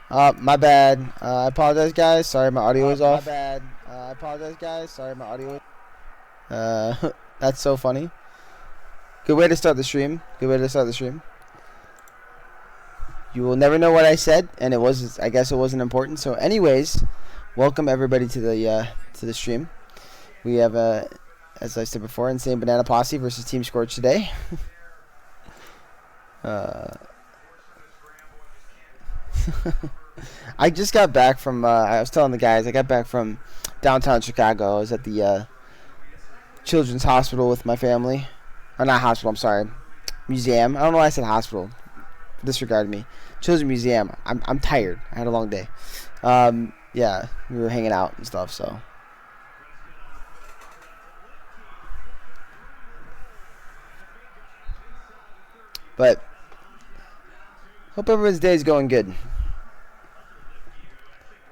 My bad. I apologize, guys. Sorry, my audio was My off. bad. I apologize, guys. Sorry, my audio. That's so funny. Good way to start the stream. Good way to start the stream. You will never know what I said, and it was. I guess it wasn't important. So, anyways, welcome everybody to the stream. We have as I said before, insane Banana Posse versus Team Scorch today. I just got back from. I was telling the guys I got back from downtown Chicago. I was at the Children's Hospital with my family. Or not hospital. I'm sorry, museum. I don't know why I said hospital. Disregard me. Children's Museum. I'm tired. I had a long day. Yeah, we were hanging out and stuff. So. But hope everyone's day is going good.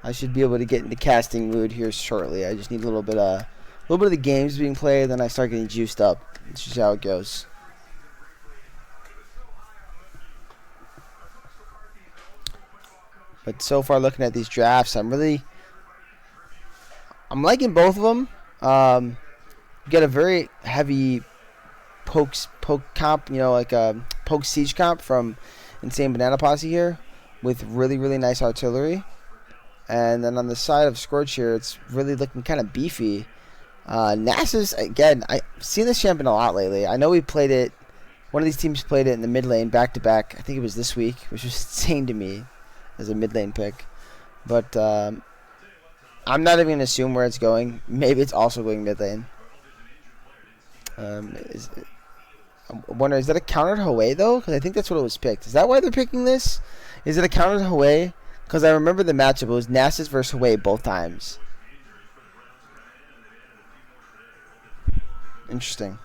I should be able to get into casting mood here shortly. I just need a little bit of the games being played, then I start getting juiced up. That's just how it goes. But so far, looking at these drafts, I'm liking both of them. You get a very heavy poke comp, like a poke siege comp from Insane Banana Posse here, with really nice artillery. And then on the side of Scorch here, it's really looking kind of beefy. Nasus, again, I've seen this champion a lot lately. I know we played it. One of these teams played it in the mid lane back-to-back. I think it was this week, which was insane to me as a mid lane pick. But I'm not even going to assume where it's going. Maybe it's also going mid lane. I wonder, is that a counter to Hwei, though? Because I think that's what it was picked. Is that why they're picking this? Is it a counter to Hwei? Because I remember the matchup. It was Nasus versus Hwei both times. Interesting.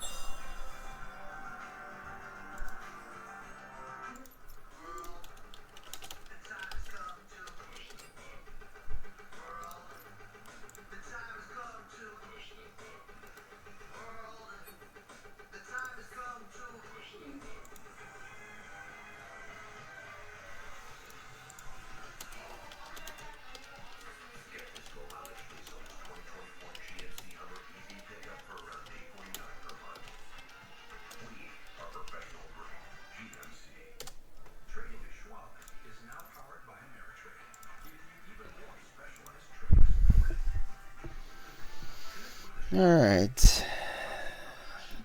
Alright.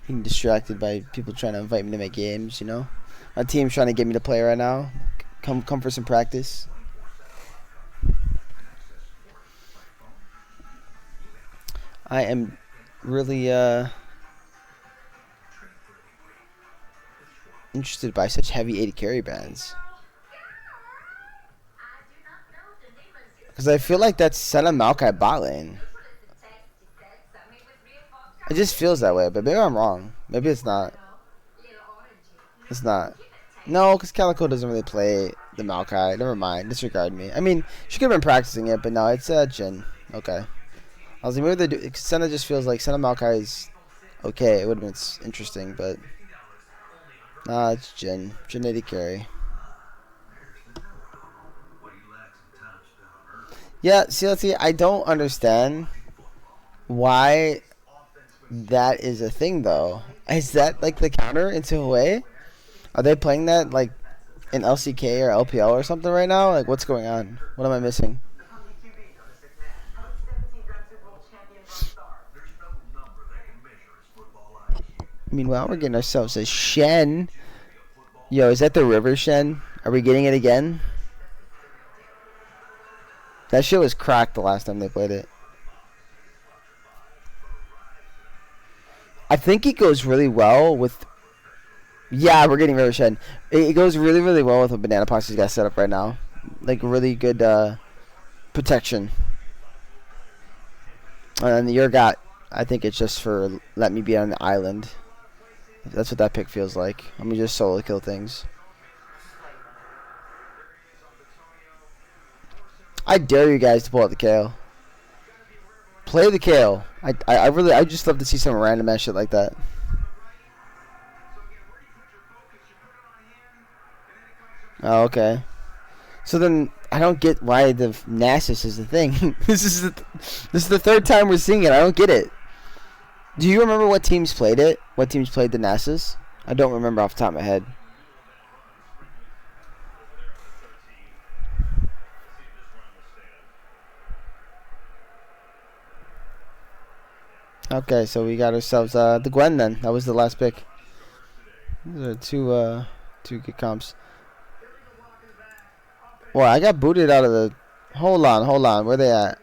Being distracted by people trying to invite me to make games, My team's trying to get me to play right now. Come for some practice. I am really interested by such heavy AD carry bands. Because I feel like that's Senna Maokai bot lane. It just feels that way, but maybe I'm wrong. Maybe it's not. It's not. No, because Calico doesn't really play the Maokai. Never mind. Disregard me. I mean, she could have been practicing it, but no, it's Jin. Okay. I was like, maybe they do. Senna just feels like Senna Maokai is okay. It would have been interesting, but. Nah, it's Jin. Jin AD carry. Yeah, see, I don't understand why that is a thing, though. Is that like the counter into Hwei? Are they playing that like in LCK or LPL or something right now? Like, what's going on? What am I missing? Meanwhile, we're getting ourselves a Shen. Yo, is that the River Shen? Are we getting it again? That shit was cracked the last time they played it. I think it goes really well with... Yeah, we're getting River Shen. It goes really well with what Banana Posse's got set up right now. Like, really good protection. And the Urgot, I think it's just for let me be on the island. That's what that pick feels like. Let me just solo kill things. I dare you guys to pull out the KO. Play the KO. I just love to see some random ass shit like that. Oh, okay. So then I don't get why the Nasus is the thing. This is the third time we're seeing it. I don't get it. Do you remember what teams played it? What teams played the Nasus? I don't remember off the top of my head. Okay, so we got ourselves the Gwen then. That was the last pick. These are two good comps. Well, I got booted out of the. Hold on. Where they at?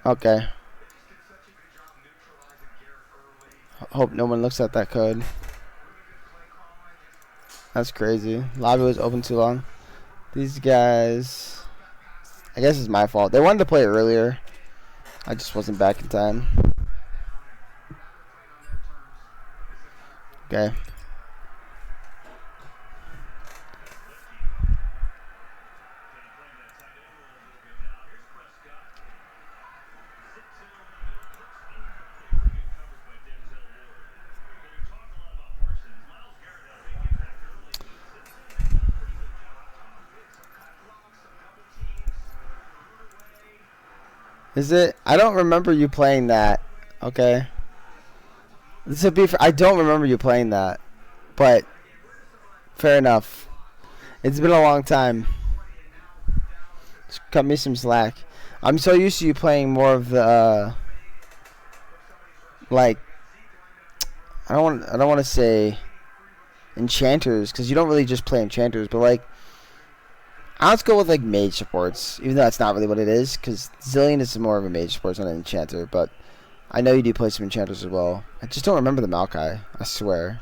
Okay. Hope no one looks at that code. That's crazy. Lobby was open too long. These guys. I guess it's my fault. They wanted to play earlier. I just wasn't back in time. Okay. Is it? I don't remember you playing that. Okay. This would be. I don't remember you playing that, but fair enough. It's been a long time. Just cut me some slack. I'm so used to you playing more of the like. I don't want to say enchanters because you don't really just play enchanters, but like let's go with like mage supports, even though that's not really what it is because Zillion is more of a mage support than an enchanter, but I know you do play some enchanters as well. I just don't remember the Maokai. I swear.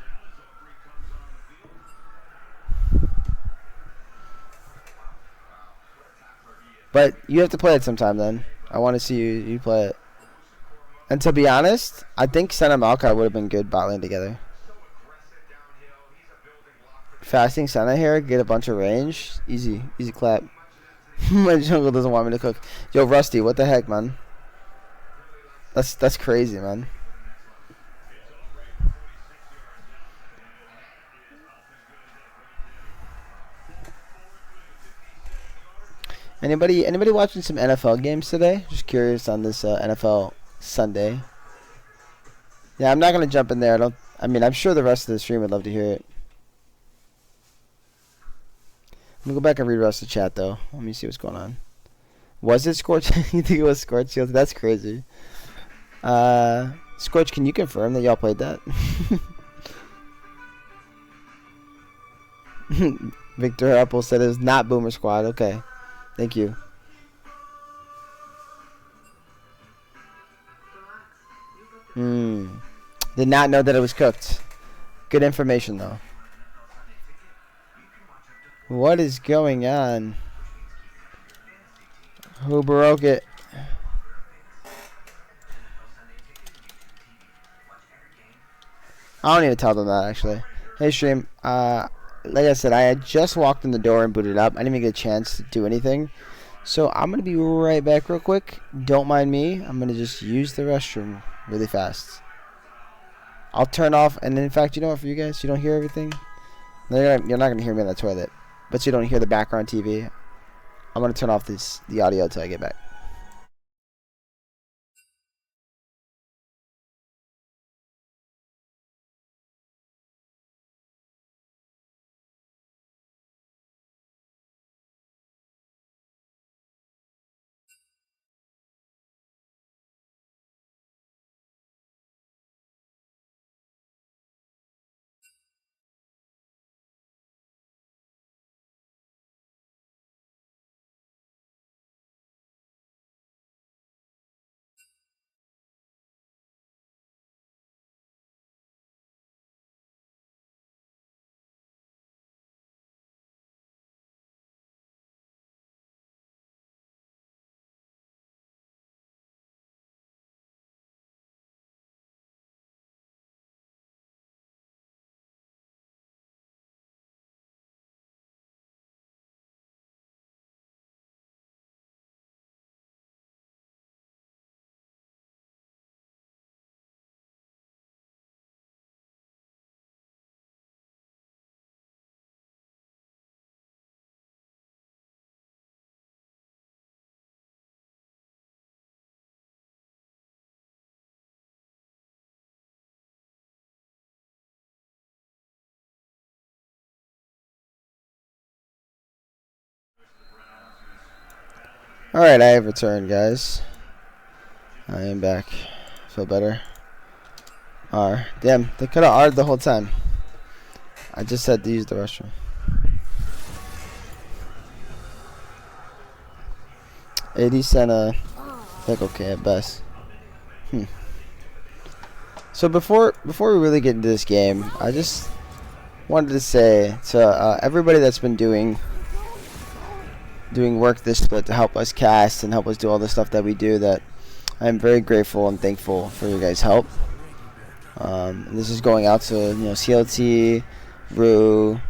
But you have to play it sometime then. I want to see you play it. And to be honest, I think Senna and Maokai would have been good bot lane together. Fasting Senna here, get a bunch of range. Easy clap. My jungle doesn't want me to cook. Yo, Rusty, what the heck, man? That's crazy, man. Anybody watching some NFL games today? Just curious on this NFL Sunday. Yeah, I'm not gonna jump in there. I mean, I'm sure the rest of the stream would love to hear it. Let me go back and read the rest of the chat though. Let me see what's going on. Was it Scorch? You think it was Scorch? That's crazy. Scorch, can you confirm that y'all played that? Victor Apple said it was not Boomer Squad. Okay, thank you. Did not know that it was cooked. Good information though. What is going on? Who broke it? I don't even tell them that actually. Hey stream, like I said, I had just walked in the door and booted up. I didn't even get a chance to do anything. So I'm gonna be right back real quick. Don't mind me. I'm gonna just use the restroom really fast. I'll turn off, and in fact, you know what, for you guys, you don't hear everything. You're not gonna hear me in the toilet, but you don't hear the background TV. I'm gonna turn off the audio until I get back. Alright, I have returned, guys. I am back. Feel better. Damn, they could have R'd the whole time. I just had to use the restroom. 80 cent, like okay at best. So before we really get into this game, I just wanted to say to everybody that's been doing work this split to help us cast and help us do all the stuff that we do, that I'm very grateful and thankful for your guys' help. This is going out to CLT, Rue,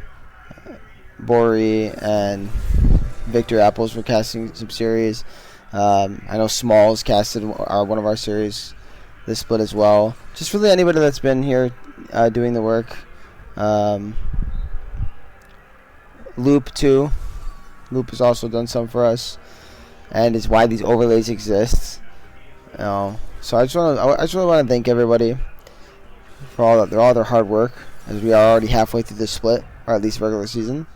Bori, and Victor Apples for casting some series. I know Smalls casted one of our series this split as well. Just really anybody that's been here doing the work. Loop too. Loop has also done some for us, and is why these overlays exist. So I just really want to thank everybody for all their hard work, as we are already halfway through the split, or at least regular season.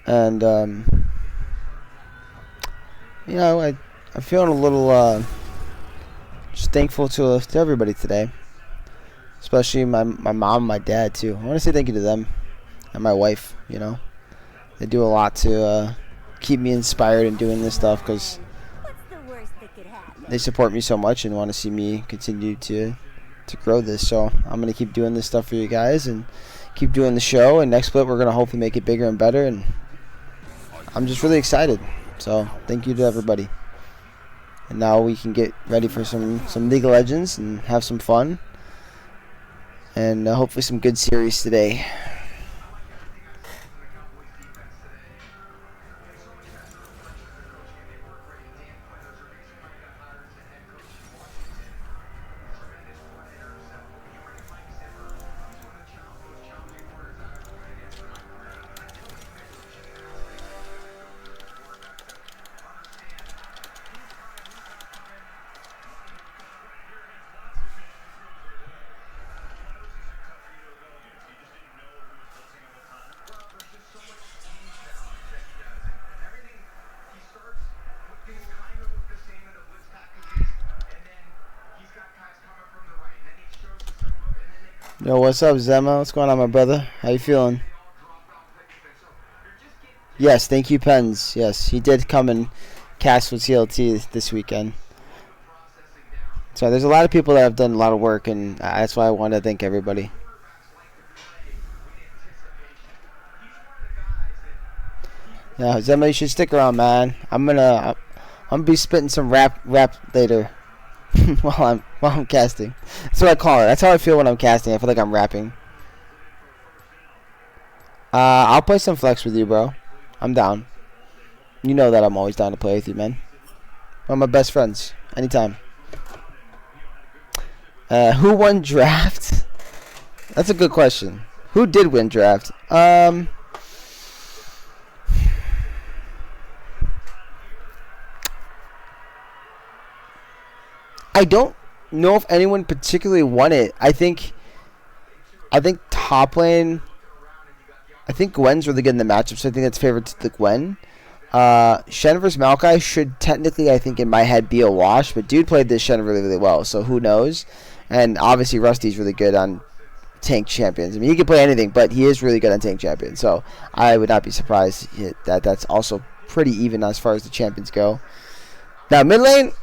And I'm feeling a little just thankful to everybody today, especially my mom and my dad too. I want to say thank you to them and my wife. They do a lot to keep me inspired in doing this stuff, because they support me so much and want to see me continue to grow this. So I'm going to keep doing this stuff for you guys and keep doing the show, and next split we're going to hopefully make it bigger and better, and I'm just really excited. So thank you to everybody. And now we can get ready for some League of Legends and have some fun, and hopefully some good series today. Yo, what's up, Zema? What's going on, my brother? How you feeling? Yes, thank you, Pens. Yes, he did come and cast with CLT this weekend. So there's a lot of people that have done a lot of work, and that's why I want to thank everybody. Yeah, Zema, you should stick around, man. I'm gonna be spitting some rap later. while I'm casting. That's what I call it. That's how I feel when I'm casting. I feel like I'm rapping. I'll play some flex with you, bro. I'm down. You know that I'm always down to play with you, man. One of my best friends. Anytime. Who won draft? That's a good question. Who did win draft? I don't know if anyone particularly won it. I think top lane. I think Gwen's really good in the matchup, so I think that's favored to the Gwen. Shen versus Maokai should technically, I think, in my head, be a wash, but dude played this Shen really, really well, so who knows? And obviously Rusty's really good on tank champions. I mean, he can play anything, but he is really good on tank champions, so I would not be surprised that that's also pretty even as far as the champions go. Now, mid lane,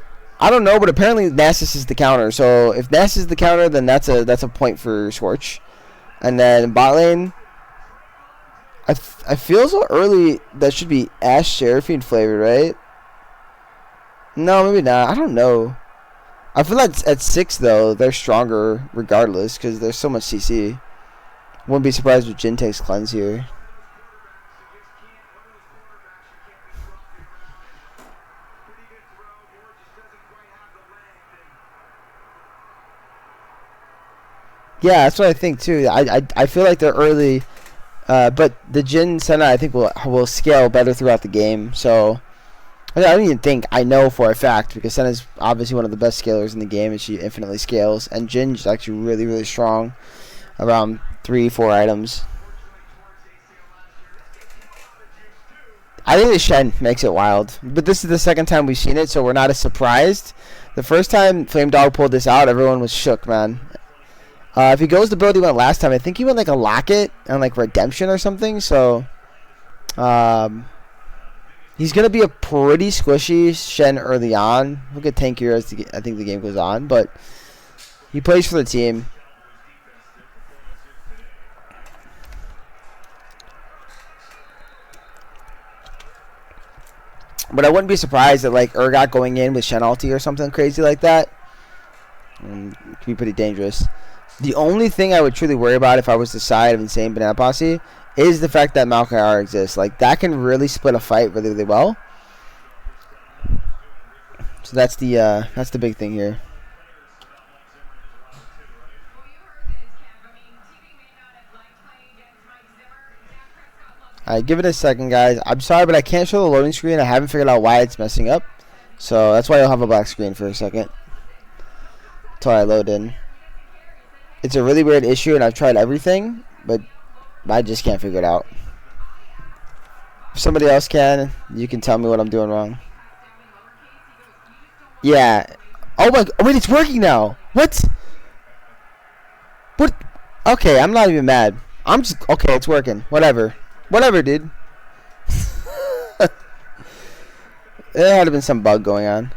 I don't know, but apparently Nasus is the counter. So if Nasus is the counter, then that's a point for Scorch. And then bot lane, I feel so early that should be Ashe Seraphine flavored, right? No, maybe not. I don't know. I feel like at 6 though they're stronger regardless because there's so much CC. Wouldn't be surprised if Jhin takes cleanse here. Yeah, that's what I think too. I feel like they're early, but the Jhin Senna I think will scale better throughout the game. So I don't even think, I know for a fact, because Senna's obviously one of the best scalers in the game, and she infinitely scales. And Jin's actually really, really strong, around 3-4 items. I think the Shen makes it wild. But this is the second time we've seen it, so we're not as surprised. The first time Flame Dog pulled this out, everyone was shook, man. If he goes the build he went last time, I think he went like a Locket and like Redemption or something. So he's going to be a pretty squishy Shen early on. He'll get tankier as I think the game goes on. But he plays for the team. But I wouldn't be surprised at like Urgot going in with Shen ulti or something crazy like that. It could be pretty dangerous. The only thing I would truly worry about if I was the side of Insane Banana Posse is the fact that Maokai R exists. Like, that can really split a fight really, really well. So that's the big thing here. Alright, give it a second, guys. I'm sorry, but I can't show the loading screen. I haven't figured out why it's messing up. So that's why you'll have a black screen for a second until I load in. It's a really weird issue, and I've tried everything, but I just can't figure it out. If somebody else can, you can tell me what I'm doing wrong. Yeah. Oh my. Wait, it's working now. What? What? Okay, I'm not even mad. I'm just okay. It's working. Whatever. Whatever, dude. There had to been some bug going on.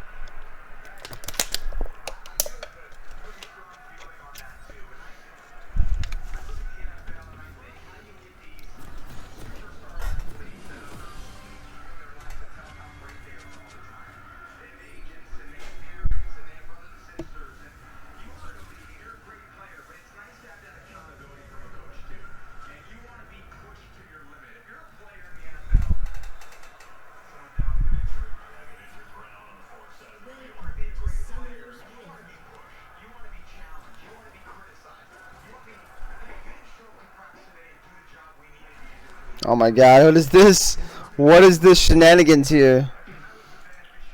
Oh my god, what is this? What is this shenanigans here?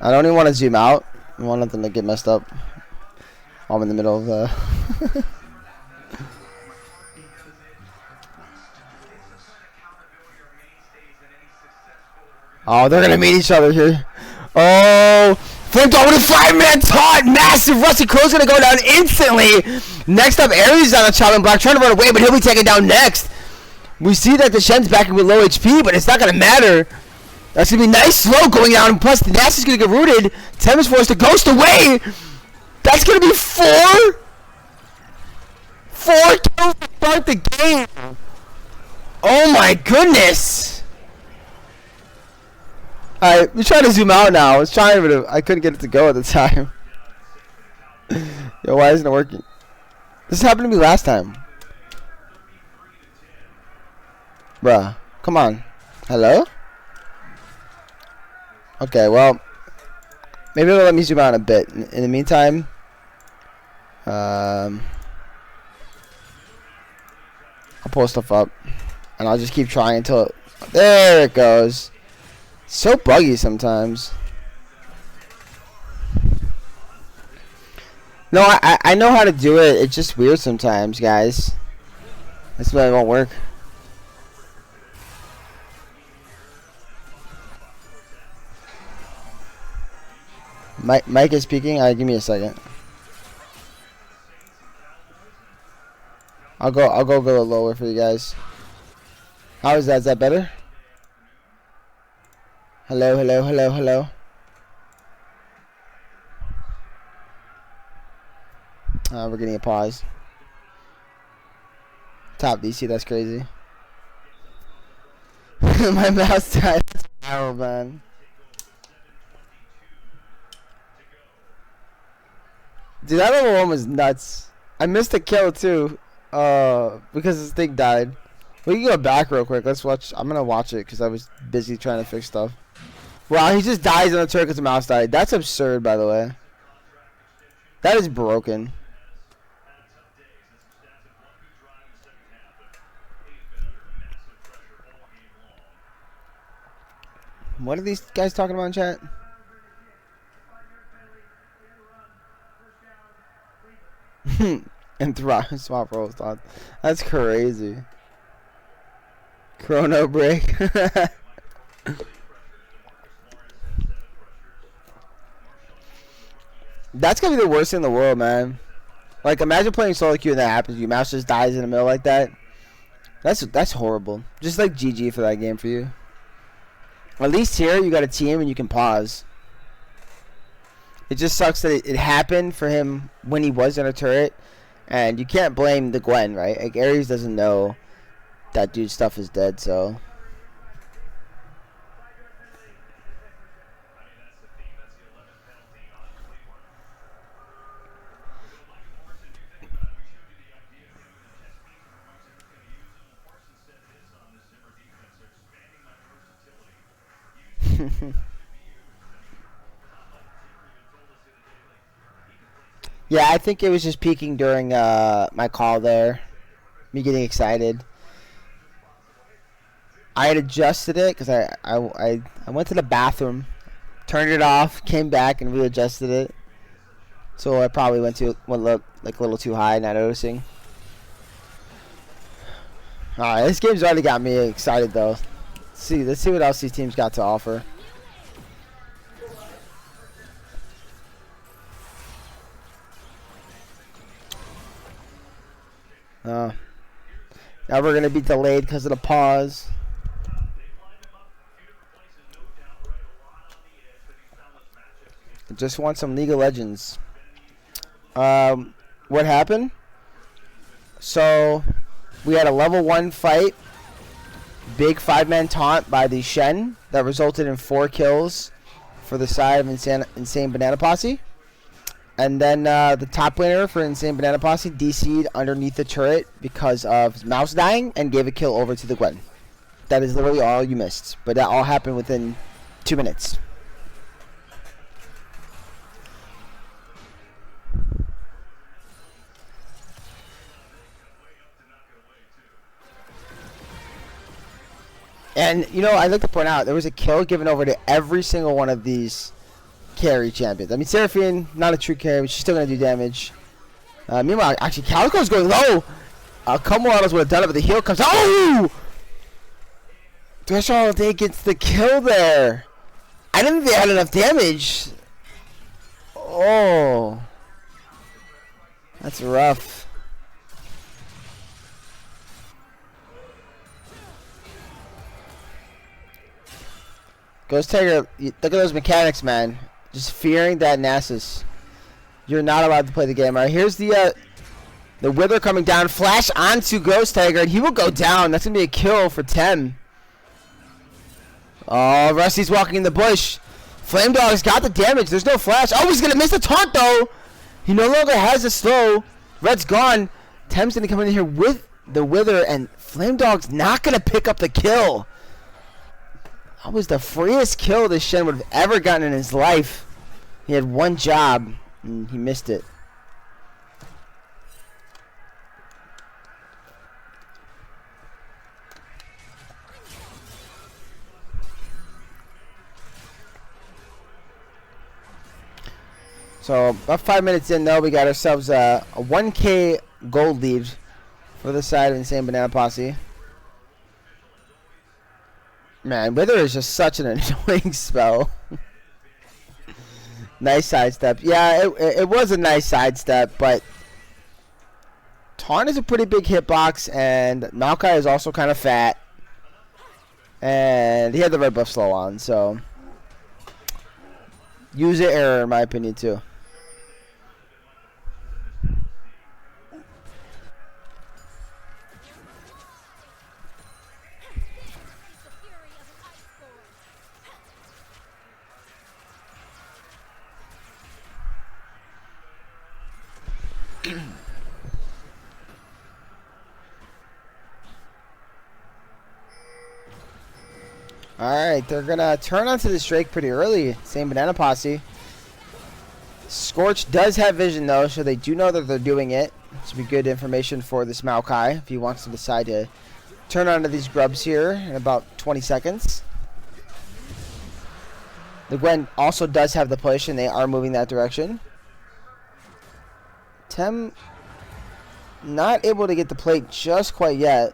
I don't even want to zoom out. I want nothing to get messed up. I'm in the middle of the... Oh, they're going to meet each other here. Oh, Flame Dog with a 5-man taunt. Massive. Rusty Crow's going to go down instantly. Next up, Ares on a Chopping Block trying to run away, but he'll be taken down next. We see that the Shen's backing with low HP, but it's not going to matter. That's going to be nice slow going down, and plus the Nasty's going to get rooted. Tem is forced to ghost away. That's going to be 4 kills to start the game. Oh my goodness. Alright, we're trying to zoom out now. I was trying, but I couldn't get it to go at the time. Yo, why isn't it working? This happened to me last time. Bruh, come on. Hello? Okay, well, maybe it'll let me zoom out a bit. In the meantime, I'll pull stuff up, and I'll just keep trying until there it goes. So buggy sometimes. No, I know how to do it. It's just weird sometimes, guys. That's why it won't work. Mike is speaking. Give me a second. I'll go a little lower for you guys. How is that? Is that better? Hello, hello, hello, hello. We're getting a pause. Top DC, that's crazy. My mouse died. That's viral, man. Dude, that other one was nuts. I missed a kill too, because this thing died. We can go back real quick. Let's watch. I'm gonna watch it because I was busy trying to fix stuff. Wow, he just dies on the turret because the mouse died. That's absurd, by the way. That is broken. What are these guys talking about in chat? And swap rolls, Todd. That's crazy. Chrono break. That's gonna be the worst thing in the world, man. Like, imagine playing solo queue and that happens. Your mouse just dies in the middle like that. That's horrible. Just like GG for that game for you. At least here you got a team and you can pause. It just sucks that it happened for him when he was in a turret, and you can't blame the Gwen, right? Like, Ares doesn't know that dude's stuff is dead, so. Yeah, I think it was just peaking during my call there. Me getting excited. I had adjusted it because I went to the bathroom, turned it off, came back and readjusted it. So I probably went like a little too high, not noticing. All right, this game's already got me excited though. Let's see what else these teams got to offer. Now we're gonna be delayed because of the pause. I just want some League of Legends. What happened? So we had a level 1 fight, big 5-man taunt by the Shen that resulted in 4 kills for the side of Insane Banana Posse. And then the top laner for Insane Banana Posse DC'd underneath the turret because of his mouse dying and gave a kill over to the Gwen. That is literally all you missed. But that all happened within 2 minutes. And, you know, I'd like to point out, there was a kill given over to every single one of these carry champions. I mean, Seraphine, not a true carry, but she's still going to do damage. Meanwhile, actually, Calico's going low. A couple models would have done it, but the heal comes. Oh! Threshold Day gets the kill there. I didn't think they had enough damage. Oh. That's rough. Ghost Tiger, look at those mechanics, man. Just fearing that Nasus. You're not allowed to play the game. All right, here's the Wither coming down. Flash onto Ghost Tiger, and he will go down. That's going to be a kill for Tem. Oh, Rusty's walking in the bush. Flame Dog's got the damage. There's no flash. Oh, he's going to miss the taunt, though. He no longer has a slow. Red's gone. Tem's going to come in here with the Wither, and Flame Dog's not going to pick up the kill. That was the freest kill this Shen would have ever gotten in his life. He had one job, and he missed it. So, about 5 minutes in, though, we got ourselves a 1K gold lead for the side of Insane Banana Posse. Man, Wither is just such an annoying spell. Nice sidestep. Yeah, it was a nice sidestep, but Taunt is a pretty big hitbox, and Maokai is also kind of fat. And he had the red buff slow on, so use it error in my opinion too. Alright, they're going to turn onto this Drake pretty early. Same Banana Posse. Scorch does have vision, though, so they do know that they're doing it. This would be good information for this Maokai if he wants to decide to turn onto these grubs here in about 20 seconds. The Gwen also does have the push, and they are moving that direction. Tem not able to get the plate just quite yet.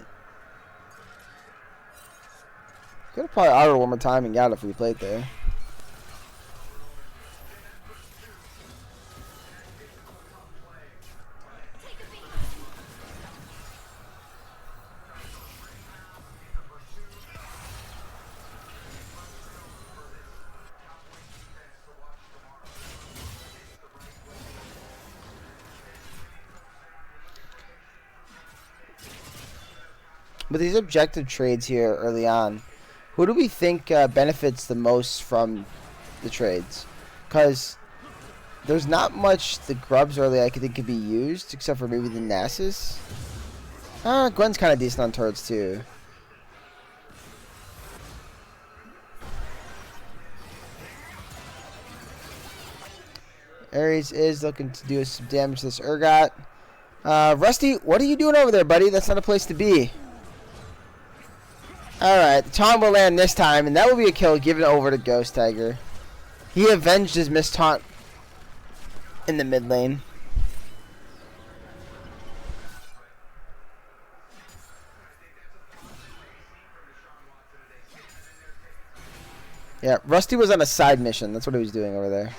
Could have probably auto one more time and got it if we played there. With these objective trades here early on, who do we think benefits the most from the trades? Because there's not much the grubs early I think could be used, except for maybe the Nasus. Gwen's kind of decent on turrets too. Ares is looking to do some damage to this Urgot. Rusty, what are you doing over there, buddy? That's not a place to be. Alright, the taunt will land this time, and that will be a kill given over to Ghost Tiger. He avenged his missed taunt in the mid lane. Yeah, Rusty was on a side mission. That's what he was doing over there.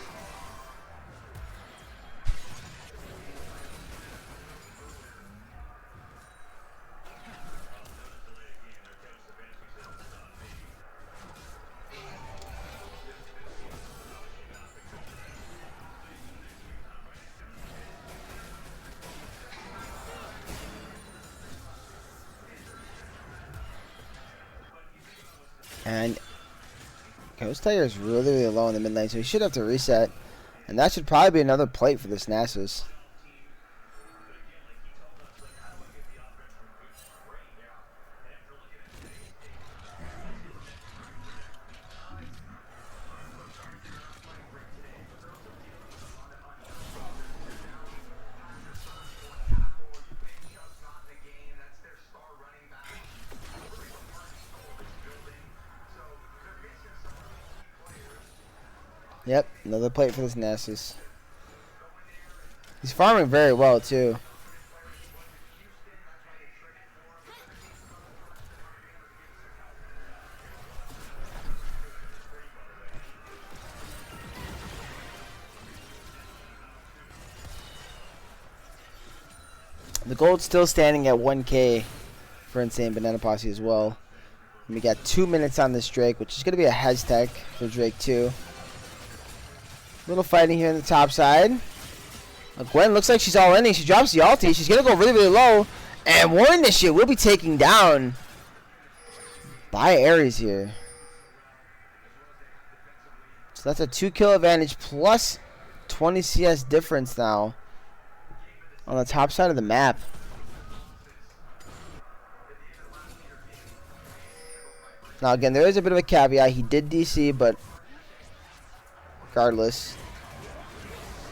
And Ghost Tiger is really, really low in the mid lane, so he should have to reset. And that should probably be another plate for this Nasus. Yep, another plate for this Nasus. He's farming very well, too. The gold's still standing at 1K for Insane Banana Posse as well. And we got 2 minutes on this Drake, which is going to be a hashtag for Drake, too. Little fighting here in the top side. Gwen looks like she's all in. She drops the ulti. She's going to go really, really low. And War Initiate will be taken down by Ares here. So that's a 2-kill advantage plus 20 CS difference now on the top side of the map. Now, again, there is a bit of a caveat. He did DC, but regardless,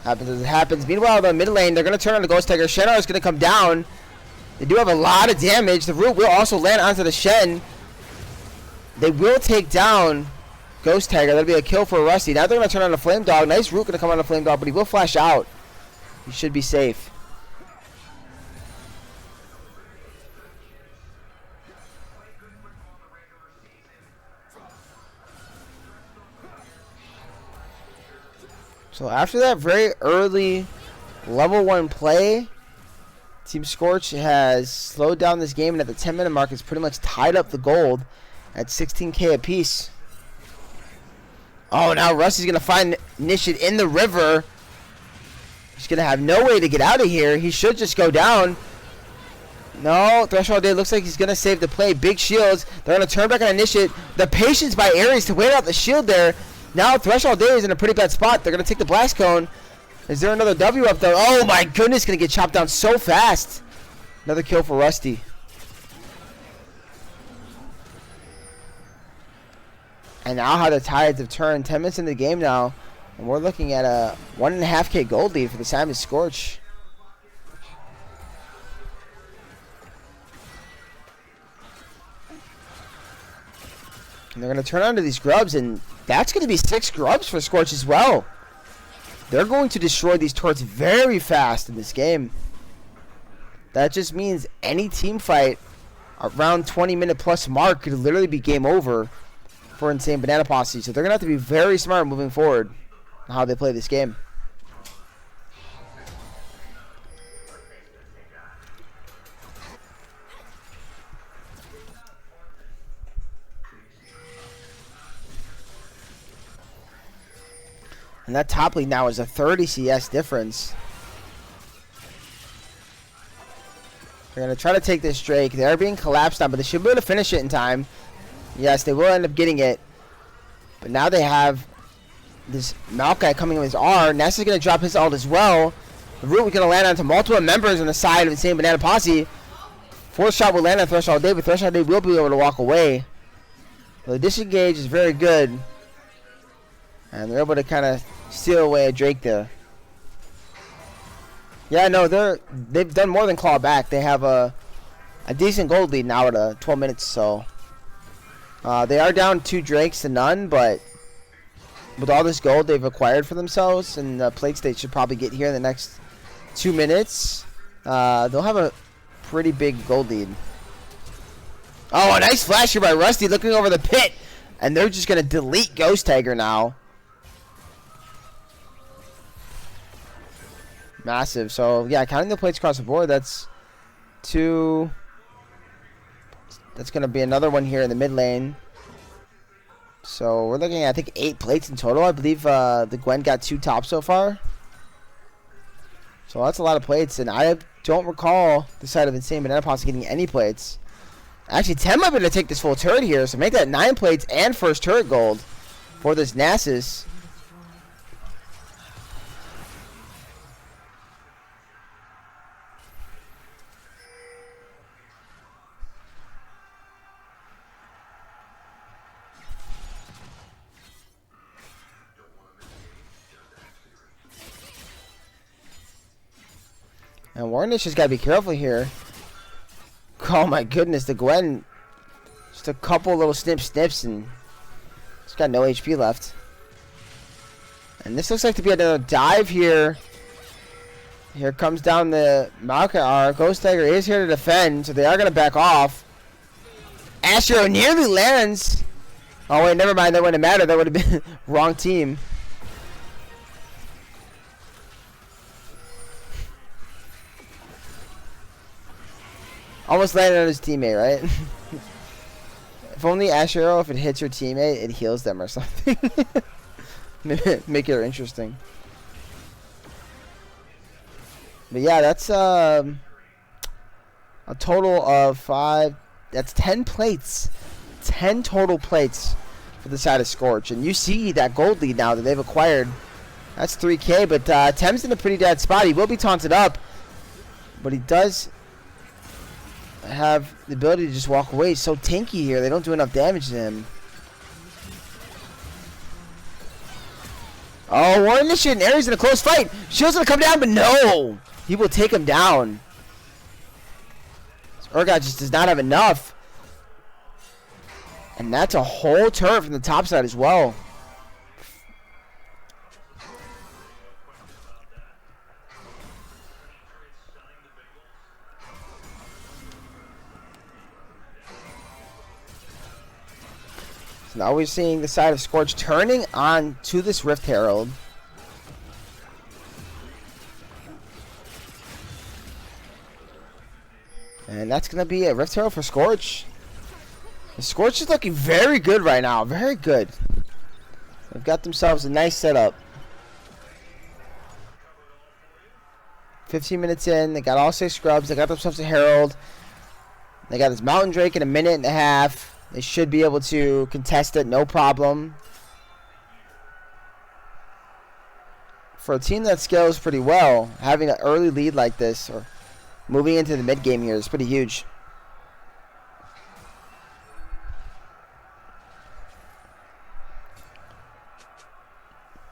happens as it happens. Meanwhile, the mid lane, they're going to turn on the Ghost Tiger. Shen is going to come down. They do have a lot of damage. The root will also land onto the Shen. They will take down Ghost Tiger. That'll be a kill for Rusty. Now they're going to turn on the Flame Dog. Nice root going to come on the Flame Dog, but he will flash out. He should be safe. So after that very early level 1 play, Team Scorch has slowed down this game, and at the 10-minute mark, it's pretty much tied up the gold at 16K apiece. Oh, now Rusty's going to find Nishid in the river. He's going to have no way to get out of here. He should just go down. No, Threshold Day looks like he's going to save the play. Big shields. They're going to turn back on Nishid. The patience by Ares to wait out the shield there. Now Threshold Day is in a pretty bad spot. They're going to take the Blast Cone. Is there another W up there? Oh my goodness, going to get chopped down so fast. Another kill for Rusty. And now how the tides have turned. 10 minutes in the game now. And we're looking at a 1.5K gold lead for the Simon Scorch. And they're going to turn onto these grubs, and that's going to be 6 grubs for Scorch as well. They're going to destroy these turrets very fast in this game. That just means any team fight around 20-minute plus mark could literally be game over for Insane Banana Posse. So they're going to have to be very smart moving forward on how they play this game. And that top lead now is a 30 CS difference. They're going to try to take this Drake. They are being collapsed on, but they should be able to finish it in time. Yes, they will end up getting it. But now they have this Maokai coming with his R. Ness is going to drop his ult as well. The root is going to land onto multiple members on the side of the same Banana Posse. Fourth shot will land on Threshold Day, but Threshold Day will be able to walk away. The disengage is very good. And they're able to kind of steal away a Drake there. Yeah, no, they've done more than claw back. They have a decent gold lead now at 12 minutes, so they are down 2 Drakes to none, but with all this gold they've acquired for themselves and the plates they should probably get here in the next 2 minutes, they'll have a pretty big gold lead. Oh, a nice flash here by Rusty looking over the pit, and they're just going to delete Ghost Tiger now. Massive. So, yeah, counting the plates across the board, that's 2. That's going to be another one here in the mid lane. So, we're looking at, I think, 8 plates in total. I believe the Gwen got 2 tops so far. So, that's a lot of plates. And I don't recall the side of Insane Banana Posse getting any plates. Actually, 10 might be able to take this full turret here. So, make that 9 plates and first turret gold for this Nasus. And Warnish just got to be careful here. Oh my goodness, the Gwen. Just a couple little snips and she's got no HP left. And this looks like to be another dive here. Here comes down the Maokai R. Ghost Tiger is here to defend, so they are going to back off. Astro nearly lands. Oh wait, never mind, that wouldn't have mattered. That would have been wrong team. Almost landed on his teammate, right? If only Ash Arrow, if it hits your teammate, it heals them or something. Make it interesting. But yeah, that's a total of 5. That's 10 plates. 10 total plates for the side of Scorch. And you see that gold lead now that they've acquired. That's 3K, but Tem's in a pretty dead spot. He will be taunted up, but he does have the ability to just walk away. He's so tanky here. They don't do enough damage to him. Oh, War Initiate and Ares in a close fight. Shield's gonna come down, but no! He will take him down. Urgot just does not have enough. And that's a whole turret from the top side as well. So now we're seeing the side of Scorch turning on to this Rift Herald. And that's going to be a Rift Herald for Scorch. The Scorch is looking very good right now. Very good. They've got themselves a nice setup. 15 minutes in. They got all 6 scrubs. They got themselves a Herald. They got this Mountain Drake in a minute and a half. They should be able to contest it, no problem. For a team that scales pretty well, having an early lead like this, or moving into the mid game here, is pretty huge.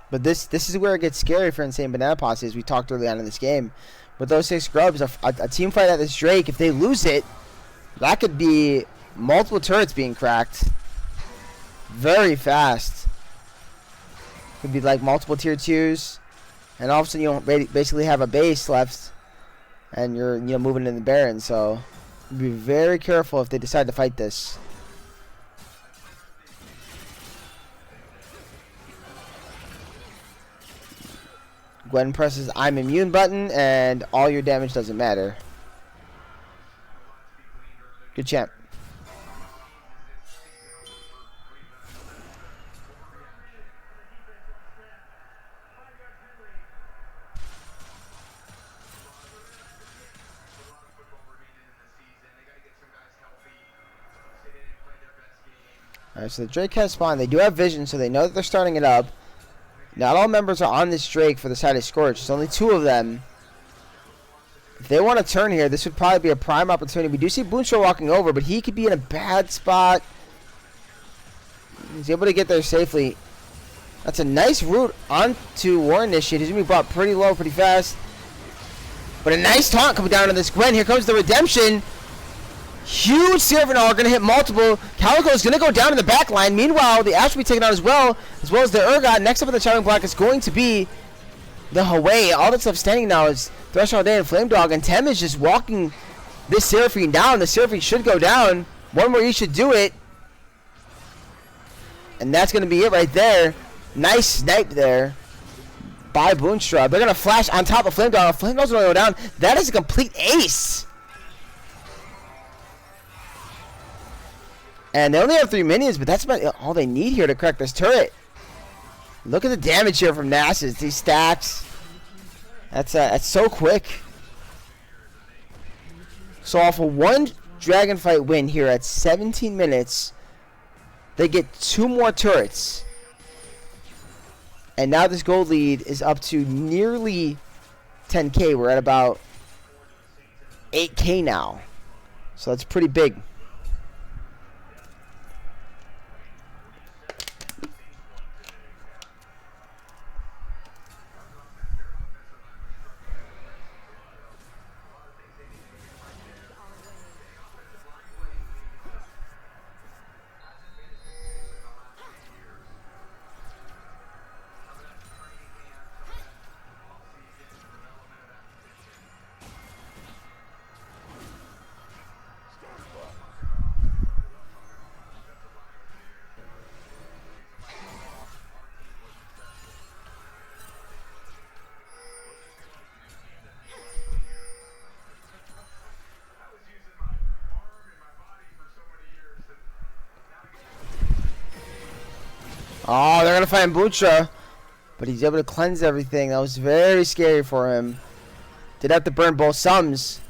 But this is where it gets scary for Insane Banana Posse, as we talked early on in this game. With those 6 scrubs, a team fight at this Drake, if they lose it, that could be multiple turrets being cracked very fast. Could be like multiple tier 2s, and all of a sudden you don't basically have a base left, and you're moving in the Baron. So be very careful if they decide to fight this. Gwen presses I'm immune button, and all your damage doesn't matter. Good champ. Alright, so the Drake has spawned. They do have vision, so they know that they're starting it up. Not all members are on this Drake for the side of Scorch. There's only 2 of them. If they want to turn here, this would probably be a prime opportunity. We do see Boonshaw walking over, but he could be in a bad spot. He's able to get there safely. That's a nice route onto War Initiate. He's going to be brought pretty low, pretty fast. But a nice taunt coming down on this Gwen. Here comes the redemption. Huge Seraphim are going to hit multiple. Calico is going to go down in the back line. Meanwhile, the Ash will be taken out as well as the Urgot. Next up in the chopping block is going to be the Hawaii. All that's left standing now is Threshold Day and Flame Dog. And Tem is just walking this Seraphim down. The Seraphim should go down. One more, he should do it. And that's going to be it right there. Nice snipe there by Boonstra. They're going to flash on top of Flame Dog. Flame Dog's going to go down. That is a complete ace. And they only have 3 minions, but that's about all they need here to crack this turret. Look at the damage here from Nasus. These stacks. That's so quick. So off of 1 dragon fight win here at 17 minutes, they get 2 more turrets. And now this gold lead is up to nearly 10K. We're at about 8K now. So that's pretty big. Oh, they're going to find Butcha. But he's able to cleanse everything. That was very scary for him. Did have to burn both sums.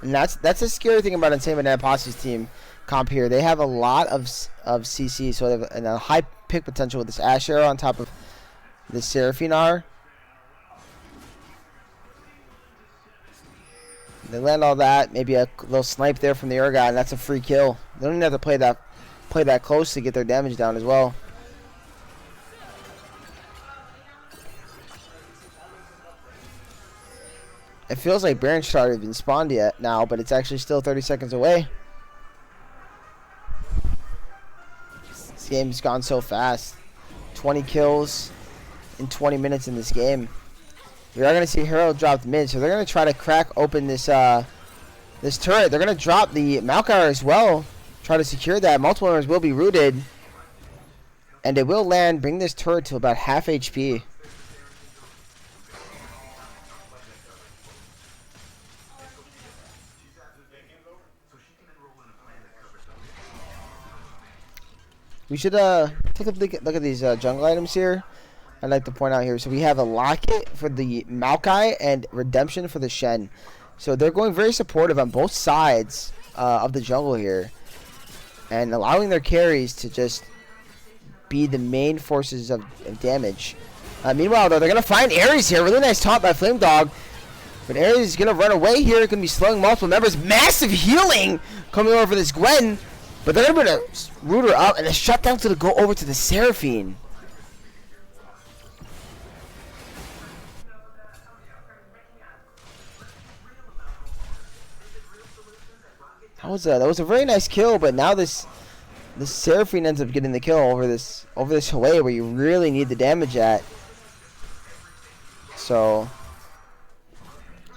And that's the scary thing about Insane Banana Posse's team comp here. They have a lot of CC, so they have a high pick potential with this Ash Arrow on top of this Seraphinar. They land all that, maybe a little snipe there from the Urgot, and that's a free kill. They don't even have to play that close to get their damage down as well. It feels like Baron Shard has been spawned yet now, but it's actually still 30 seconds away. This game's gone so fast. 20 kills in 20 minutes in this game. We are going to see Herald dropped mid, so they're going to try to crack open this this turret. They're going to drop the Malkar as well, try to secure that. Multiple members will be rooted, and it will land, bring this turret to about half HP. We should take a look at these jungle items here. I'd like to point out here. So we have a locket for the Maokai and redemption for the Shen. So they're going very supportive on both sides of the jungle here, and allowing their carries to just be the main forces of damage. Meanwhile, though, they're going to find Ares here. Really nice taunt by Flame Dog. But Ares is going to run away here. Going to be slowing multiple members. Massive healing coming over for this Gwen. But they're going to root her up, and the shutdown's going to go over to the Seraphine. That was a very nice kill, but now this Seraphine ends up getting the kill over this Hawaii where you really need the damage at. So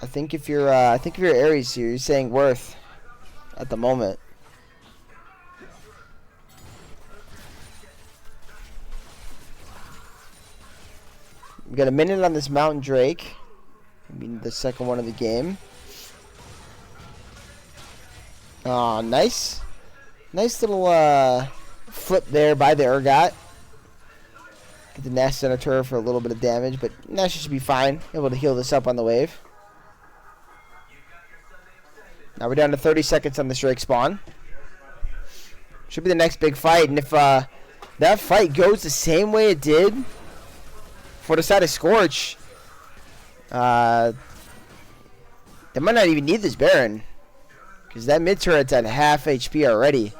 I think if you're Ares here, you're saying worth at the moment. We got a minute on this Mountain Drake. Maybe the second one of the game. Oh, nice little flip there by the Urgot. Get the Nasus center turret for a little bit of damage, but Nasus should be fine. Able to heal this up on the wave. Now we're down to 30 seconds on this Drake spawn. Should be the next big fight, and if that fight goes the same way it did for the side of Scorch, they might not even need this Baron, because that mid turret's at half HP already.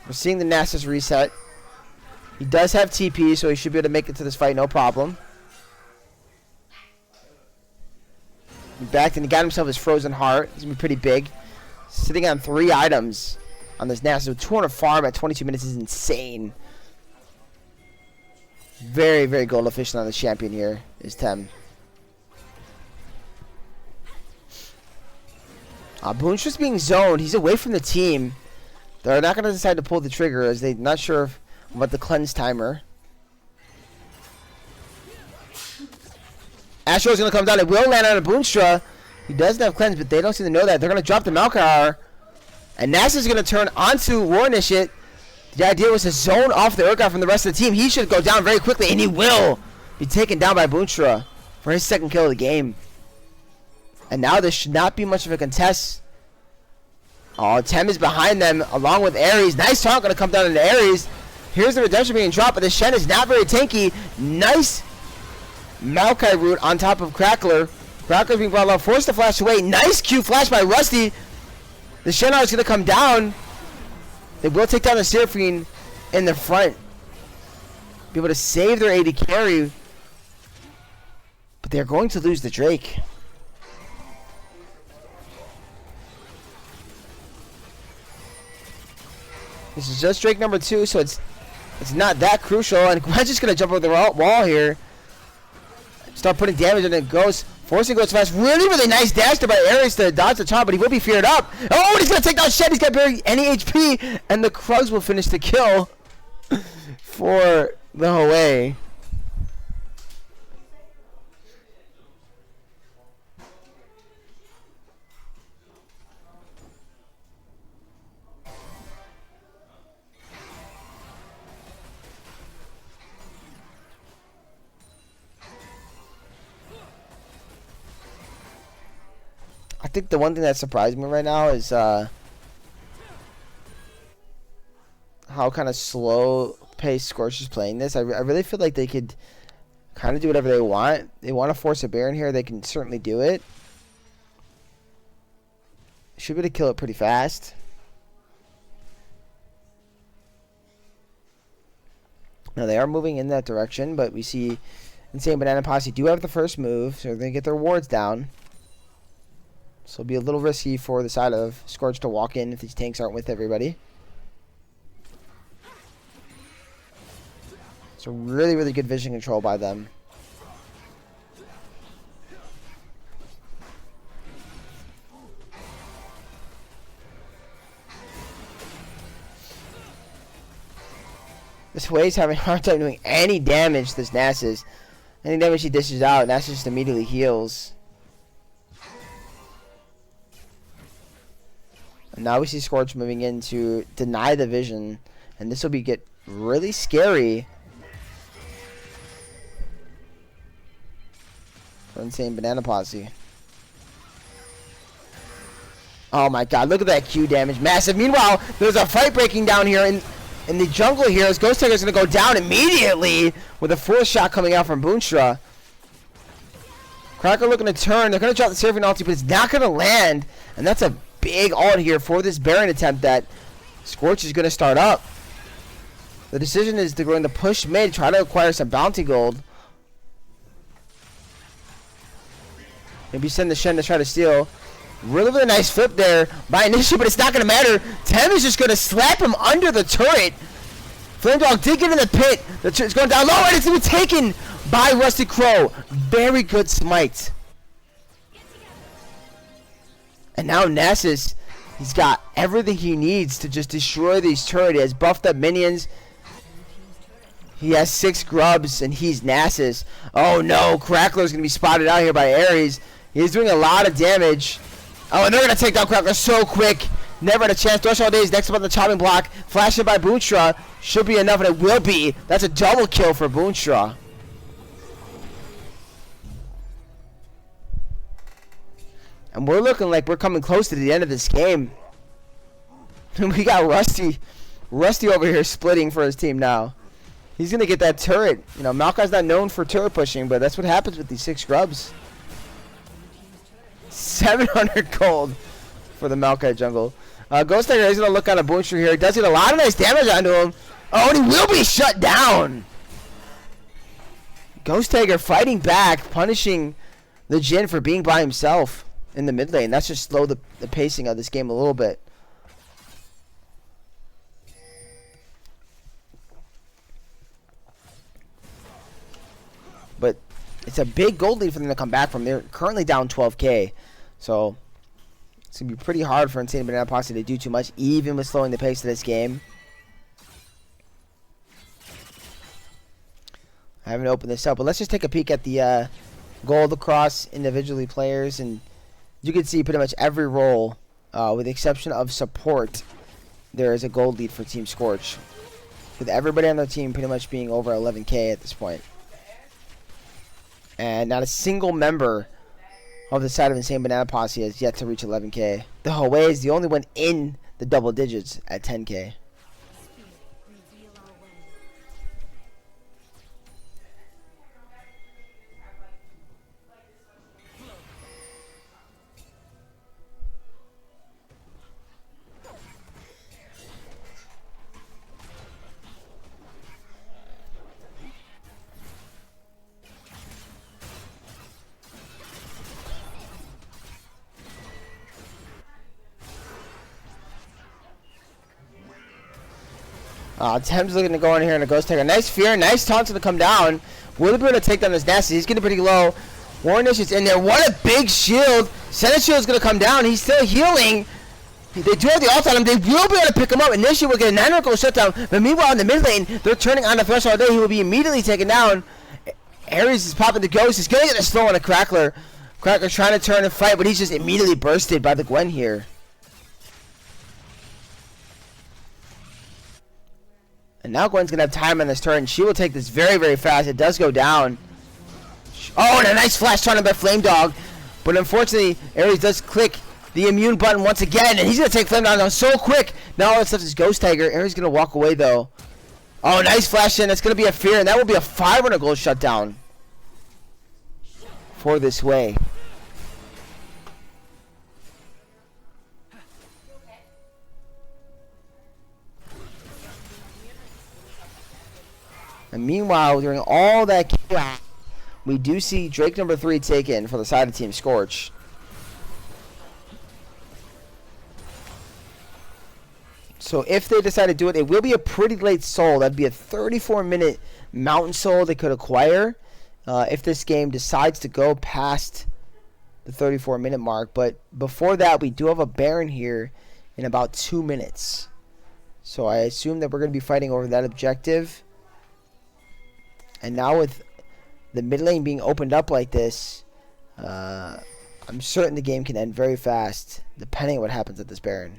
We're seeing the Nasus reset. He does have TP, so he should be able to make it to this fight no problem. He backed and he got himself his Frozen Heart. He's going to be pretty big. Sitting on 3 items on this Nasus. So 200 farm at 22 minutes is insane. Very, very goal efficient on the champion here is Tem. Boon's just being zoned. He's away from the team. They're not going to decide to pull the trigger as they're not sure about the cleanse timer. Astro's going to come down. It will land on a Boonstra. He doesn't have cleanse, but they don't seem to know that. They're going to drop the Malkar. And Nasus is going to turn onto War Initiate. The idea was to zone off the Urgot from the rest of the team. He should go down very quickly, and he will be taken down by Boonstra for his second kill of the game. And now this should not be much of a contest. Oh, Tem is behind them along with Ares. Nice taunt going to come down into Ares. Here's the redemption being dropped, but the Shen is not very tanky. Nice Maokai root on top of Crackler. Crackler being brought low, forced to flash away. Nice Q flash by Rusty. The Shen is going to come down. They will take down the Seraphine in the front. Be able to save their AD carry. But they're going to lose the Drake. This is just Drake number 2, so it's not that crucial. And Gwen's just going to jump over the wall here. Start putting damage, and it goes. Forcing goes fast. Really, really nice dash there by Ares to dodge the taunt, but he will be feared up. Oh, and he's going to take down Shen. He's got barely any HP, and the Krugs will finish the kill for the Hwei. I think the one thing that surprised me right now is how kind of slow paced Scorch is playing this. I really feel like they could kind of do whatever they want. They want to force a Baron here. They can certainly do it. Should be able to kill it pretty fast. Now they are moving in that direction, but we see Insane Banana Posse do have the first move, so they're going to get their wards down. So it'll be a little risky for the side of Scorch to walk in if these tanks aren't with everybody. So really, really good vision control by them. This Hwei's having a hard time doing any damage to this Nasus. Any damage he dishes out, Nasus just immediately heals. And now we see Scorch moving in to deny the vision. And this will get really scary for Insane Banana Posse. Oh my god, look at that Q damage. Massive. Meanwhile, there's a fight breaking down here in the jungle here as Ghost Tiger's going to go down immediately with a force shot coming out from Boonstra. Cracker looking to turn. They're going to drop the Seraphine ulti, but it's not going to land. And that's a big ult here for this Baron attempt that Scorch is going to start up. The decision is they're going to push mid, try to acquire some bounty gold. Maybe send the Shen to try to steal. Really, really nice flip there by Initiative, but it's not going to matter. Tem is just going to slap him under the turret. Flame Dog did get in the pit. The turret's going down low, and it's going to be taken by Rusty Crow. Very good smite. And now Nasus, he's got everything he needs to just destroy these turrets. He has buffed up minions. He has 6 grubs, and he's Nasus. Oh no, Crackler's going to be spotted out here by Ares. He's doing a lot of damage. Oh, and they're going to take down Crackler so quick. Never had a chance. Threshold Days next up on the chopping block. Flash it by Boonstra. Should be enough, and it will be. That's a double kill for Boonstra. And we're looking like we're coming close to the end of this game. We got Rusty over here splitting for his team now. He's going to get that turret. You know, Maokai's not known for turret pushing, but that's what happens with these 6 scrubs. 700 gold for the Maokai jungle. Ghost Tiger is going to look on a Boonstra here. He does get a lot of nice damage onto him. Oh, and he will be shut down. Ghost Tiger fighting back, punishing the Jhin for being by himself in the mid lane. That's just slow the pacing of this game a little bit. But it's a big gold lead for them to come back from. They're currently down 12k. So it's going to be pretty hard for Insane Banana Posse to do too much, even with slowing the pace of this game. I haven't opened this up, but let's just take a peek at the gold across individually players. And you can see pretty much every role, with the exception of support, there is a gold lead for Team Scorch, with everybody on their team pretty much being over 11k at this point. And not a single member of the side of Insane Banana Posse has yet to reach 11k. The Hawei is the only one in the double digits at 10k. Thames looking to go in here and a Ghost Tiger. Nice fear, nice taunt to come down. Will be able to take down this Nasty. He's getting pretty low. Warnish is in there. What a big shield. Senate Shield is going to come down. He's still healing. They do have the ult on him. They will be able to pick him up. Initially, we'll get a 9 goal shutdown. But meanwhile, in the mid lane, they're turning on the Threshold Day. He will be immediately taken down. Ares is popping the Ghost. He's going to get a slow on a Crackler. Crackler trying to turn and fight, but he's just immediately bursted by the Gwen here. And now Gwen's going to have time on this turn. She will take this very, very fast. It does go down. Oh, and a nice flash turn by Flame Dog. But unfortunately, Ares does click the immune button once again. And he's going to take Flame Dog down so quick. Now all that's left is Ghost Tiger. Ares going to walk away, though. Oh, nice flash in. That's going to be a fear. And that will be a 500 gold shutdown for this way. And meanwhile, during all that chaos, we do see Drake number 3 taken for the side of Team Scorch. So if they decide to do it, it will be a pretty late soul. That'd be a 34-minute mountain soul they could acquire if this game decides to go past the 34-minute mark. But before that, we do have a Baron here in about 2 minutes. So I assume that we're going to be fighting over that objective. And now with the mid lane being opened up like this, I'm certain the game can end very fast, depending on what happens at this Baron.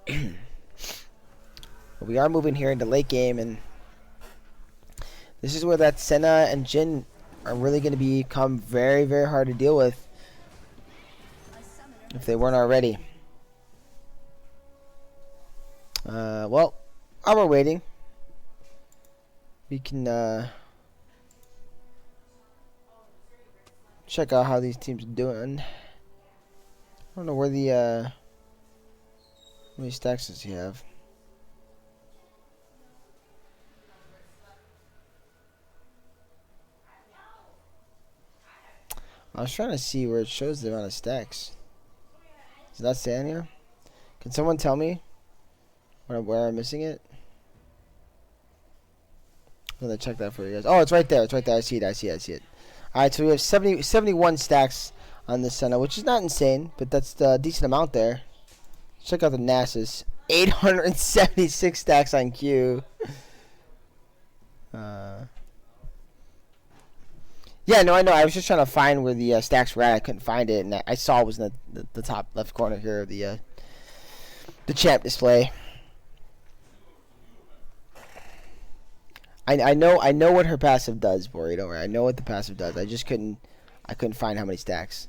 But we are moving here into late game, and this is where that Senna and Jhin are really going to become very, very hard to deal with, if they weren't already. Well, while we're waiting, we can check out how these teams are doing. I don't know where the how many stacks does he have? I was trying to see where it shows the amount of stacks. Is that saying here? Can someone tell me where I'm missing it? I'm gonna check that for you guys. Oh, it's right there. It's right there. I see it. Alright, so we have 71 stacks on this center, which is not insane, but that's a decent amount there. Check out the NASA's. 876 stacks on Q. Yeah, no, I know. I was just trying to find where the stacks were at. I couldn't find it, and I saw it was in the top left corner here of the champ display. I know what her passive does, Bori. Don't worry. I know what the passive does. I couldn't find how many stacks.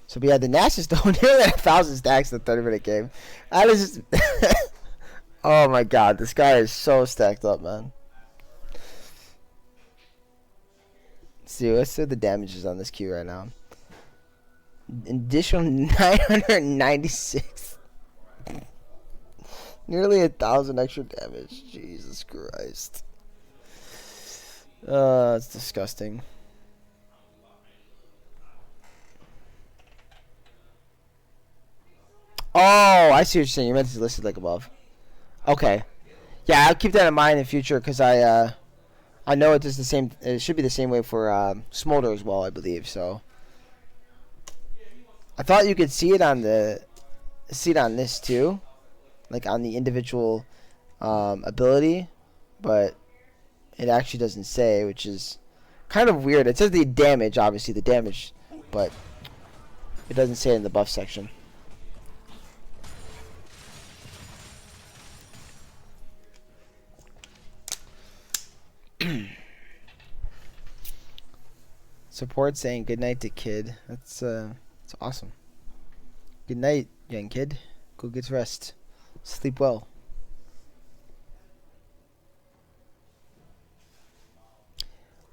So we had the Nash is still nearly 1,000 stacks in the 30-minute game. I was just oh my god, this guy is so stacked up, man. Let's see what the damage is on this queue right now. Additional 996. Nearly 1,000 extra damage. Jesus Christ. It's disgusting. Oh, I see what you're saying. You meant to list it like above. Okay. Yeah, I'll keep that in mind in the future because I know it does the same. It should be the same way for Smolder as well, I believe. So I thought you could see it on this too, like on the individual ability, but it actually doesn't say, which is kind of weird. It says the damage, obviously the damage, but it doesn't say it in the buff section. Support saying good night to kid. That's awesome. Good night, young kid. Go get rest. Sleep well.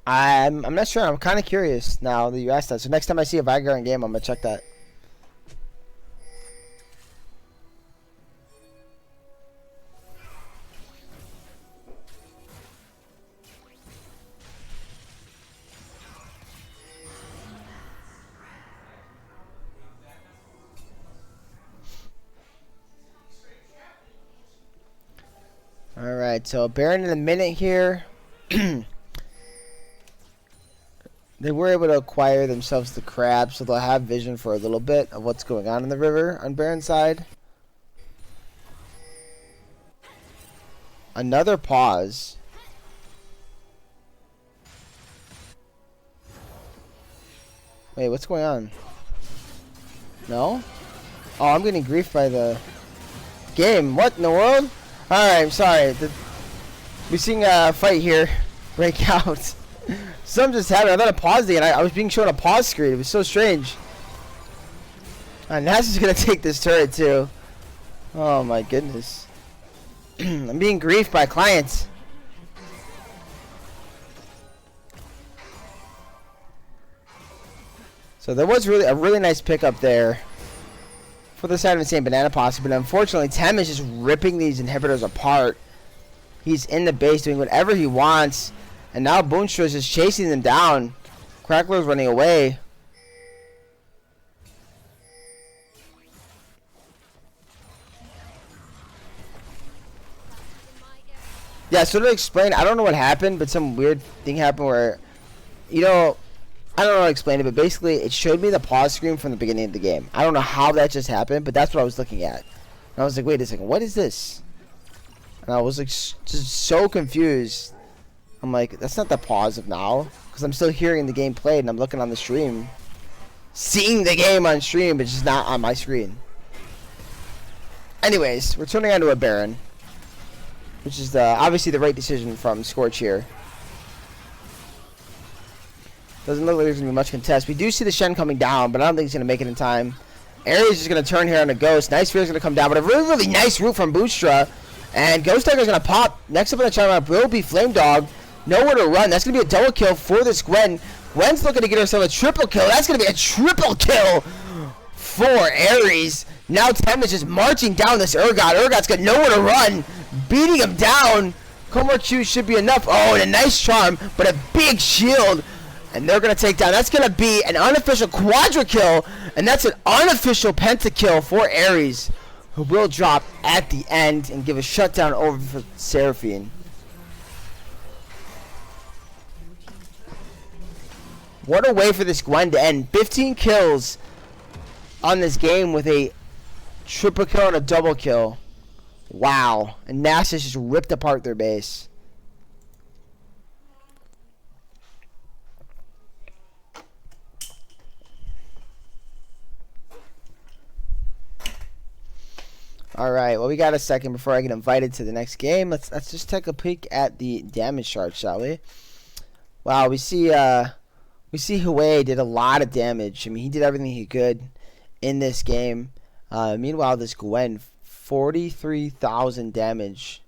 I'm not sure. I'm kind of curious now that you asked that. So next time I see a Vigar in game, I'm gonna check that. Alright, so Baron in a minute here. They were able to acquire themselves the crab, so they'll have vision for a little bit of what's going on in the river on Baron's side. Another pause. Wait, what's going on? No? Oh, I'm getting grief by the game. What in the world? Alright, I'm sorry. We're seeing a fight here break out. Something just happened. I thought I paused it, and I was being shown a pause screen. It was so strange. Nasa's gonna take this turret too. Oh my goodness. I'm being griefed by clients. So there was really a really nice pickup there for the side of Insane Banana Posse, but unfortunately Tem is just ripping these inhibitors apart. He's in the base doing whatever he wants, and now Boonstra is just chasing them down. Crackler's running away. Yeah, so to explain, I don't know what happened, but some weird thing happened where, you know, I don't know how to explain it, but basically it showed me the pause screen from the beginning of the game. I don't know how that just happened, but that's what I was looking at. And I was like, wait a second, what is this? And I was like, just so confused. I'm like, that's not the pause of now, because I'm still hearing the game played, and I'm looking on the stream, seeing the game on stream, but just not on my screen. Anyways, we're turning on to a Baron, which is obviously the right decision from Scorch here. Doesn't look like there's going to be much contest. We do see the Shen coming down, but I don't think he's going to make it in time. Ares is going to turn here on a Ghost. Nice Fear is going to come down, but a really, really nice root from Boonstra. And Ghost Tiger is going to pop. Next up on the channel map will be Flame Dog. Nowhere to run. That's going to be a double kill for this Gwen. Gwen's looking to get herself a triple kill. That's going to be a triple kill for Ares. Now Tem is just marching down this Urgot. Urgot's got nowhere to run. Beating him down. Comor Q should be enough. Oh, and a nice charm, but a big shield. And they're going to take down. That's going to be an unofficial quadra kill. And that's an unofficial pentakill for Ares, who will drop at the end and give a shutdown over for Seraphine. What a way for this Gwen to end. 15 kills on this game with a triple kill and a double kill. Wow. And Nasus just ripped apart their base. All right. Well, we got a second before I get invited to the next game. Let's just take a peek at the damage chart, shall we? Wow, we see Huey did a lot of damage. I mean, he did everything he could in this game. Meanwhile, this Gwen 43,000 damage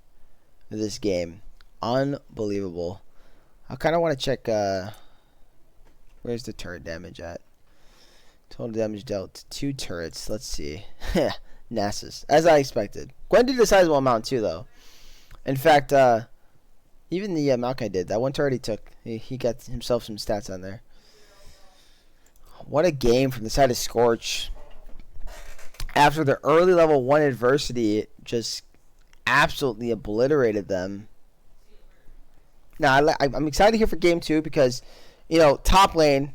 in this game. Unbelievable. I kind of want to check. Where's the turret damage at? Total damage dealt. 2 turrets. Let's see. NASA's. As I expected. Gwen did a sizable amount too, though. In fact, even the Maokai did. That one turret he took. He got himself some stats on there. What a game from the side of Scorch. After the early level 1 adversity, it just absolutely obliterated them. Now, I'm excited here for game 2 because, top lane,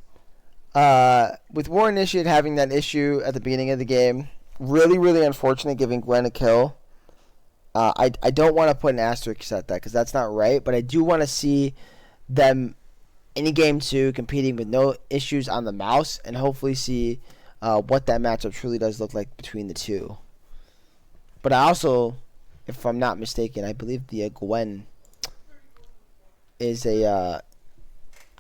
with War Initiate having that issue at the beginning of the game, really, really unfortunate giving Gwen a kill. I don't want to put an asterisk at that because that's not right, but I do want to see them in game 2 competing with no issues on the mouse and hopefully see what that matchup truly does look like between the two. But I also, if I'm not mistaken, I believe the Gwen is a...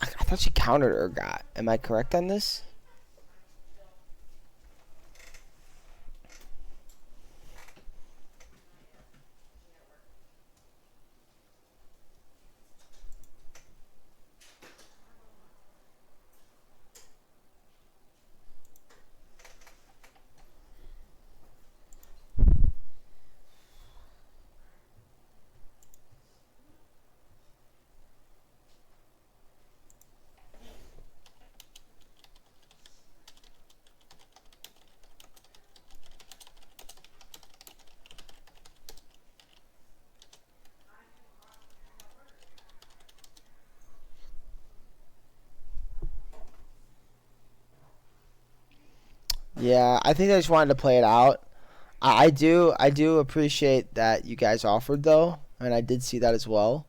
I thought she countered Urgot. Am I correct on this? Yeah, I think I just wanted to play it out. I do appreciate that you guys offered though, and I did see that as well.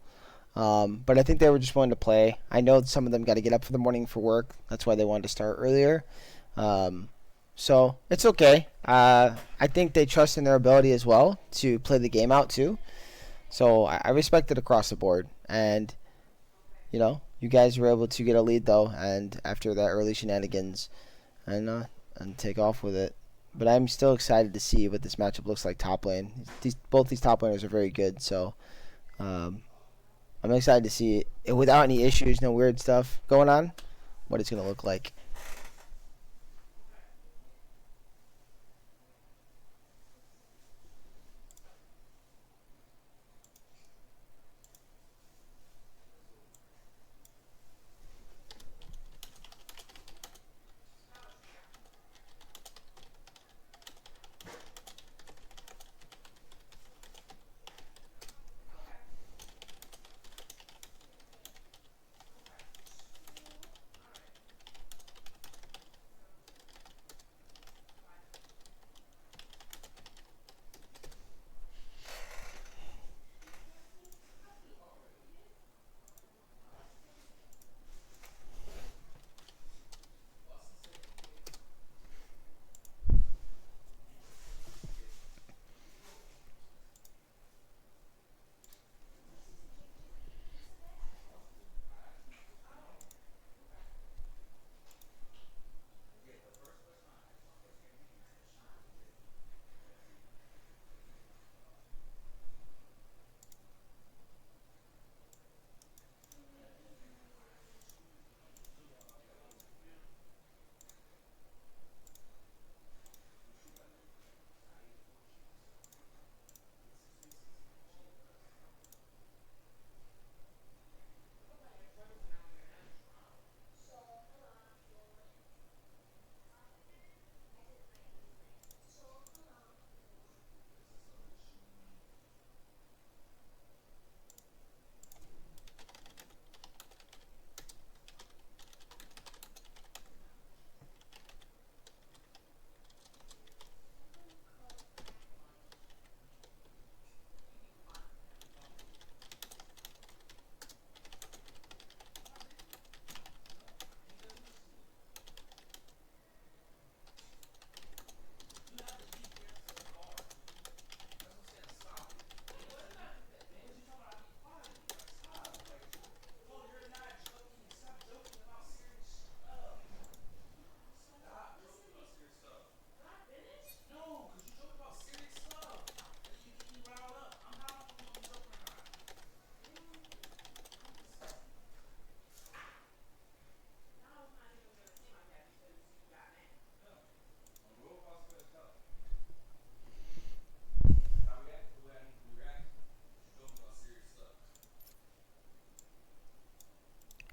But I think they were just wanting to play. I know some of them got to get up for the morning for work. That's why they wanted to start earlier. Um, so it's okay. I think they trust in their ability as well to play the game out too. So I respect it across the board. And you guys were able to get a lead though, and after that early shenanigans, and take off with it. But I'm still excited to see what this matchup looks like top lane. Both these top laners are very good, so um, I'm excited to see it without any issues, no weird stuff going on, what it's going to look like.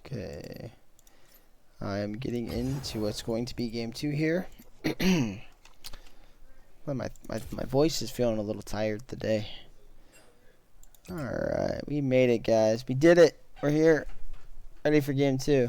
Okay. I am getting into what's going to be game 2 here. Well, my voice is feeling a little tired today. Alright, we made it, guys. We did it. We're here. Ready for game 2.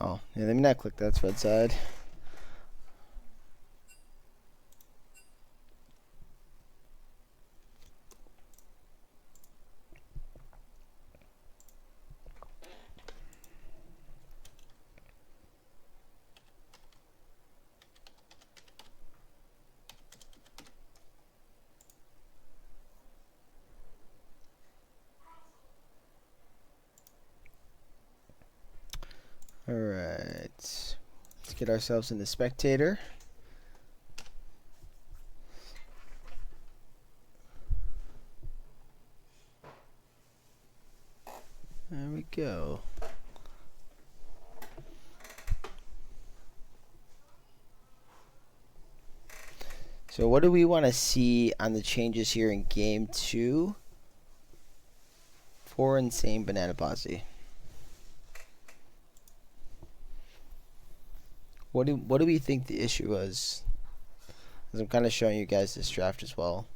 Oh, yeah, let me not click that red side. Alright. Let's get ourselves in the spectator. There we go. So what do we want to see on the changes here in game 2 for Insane Banana Posse? What do we think the issue was? As I'm kind of showing you guys this draft as well.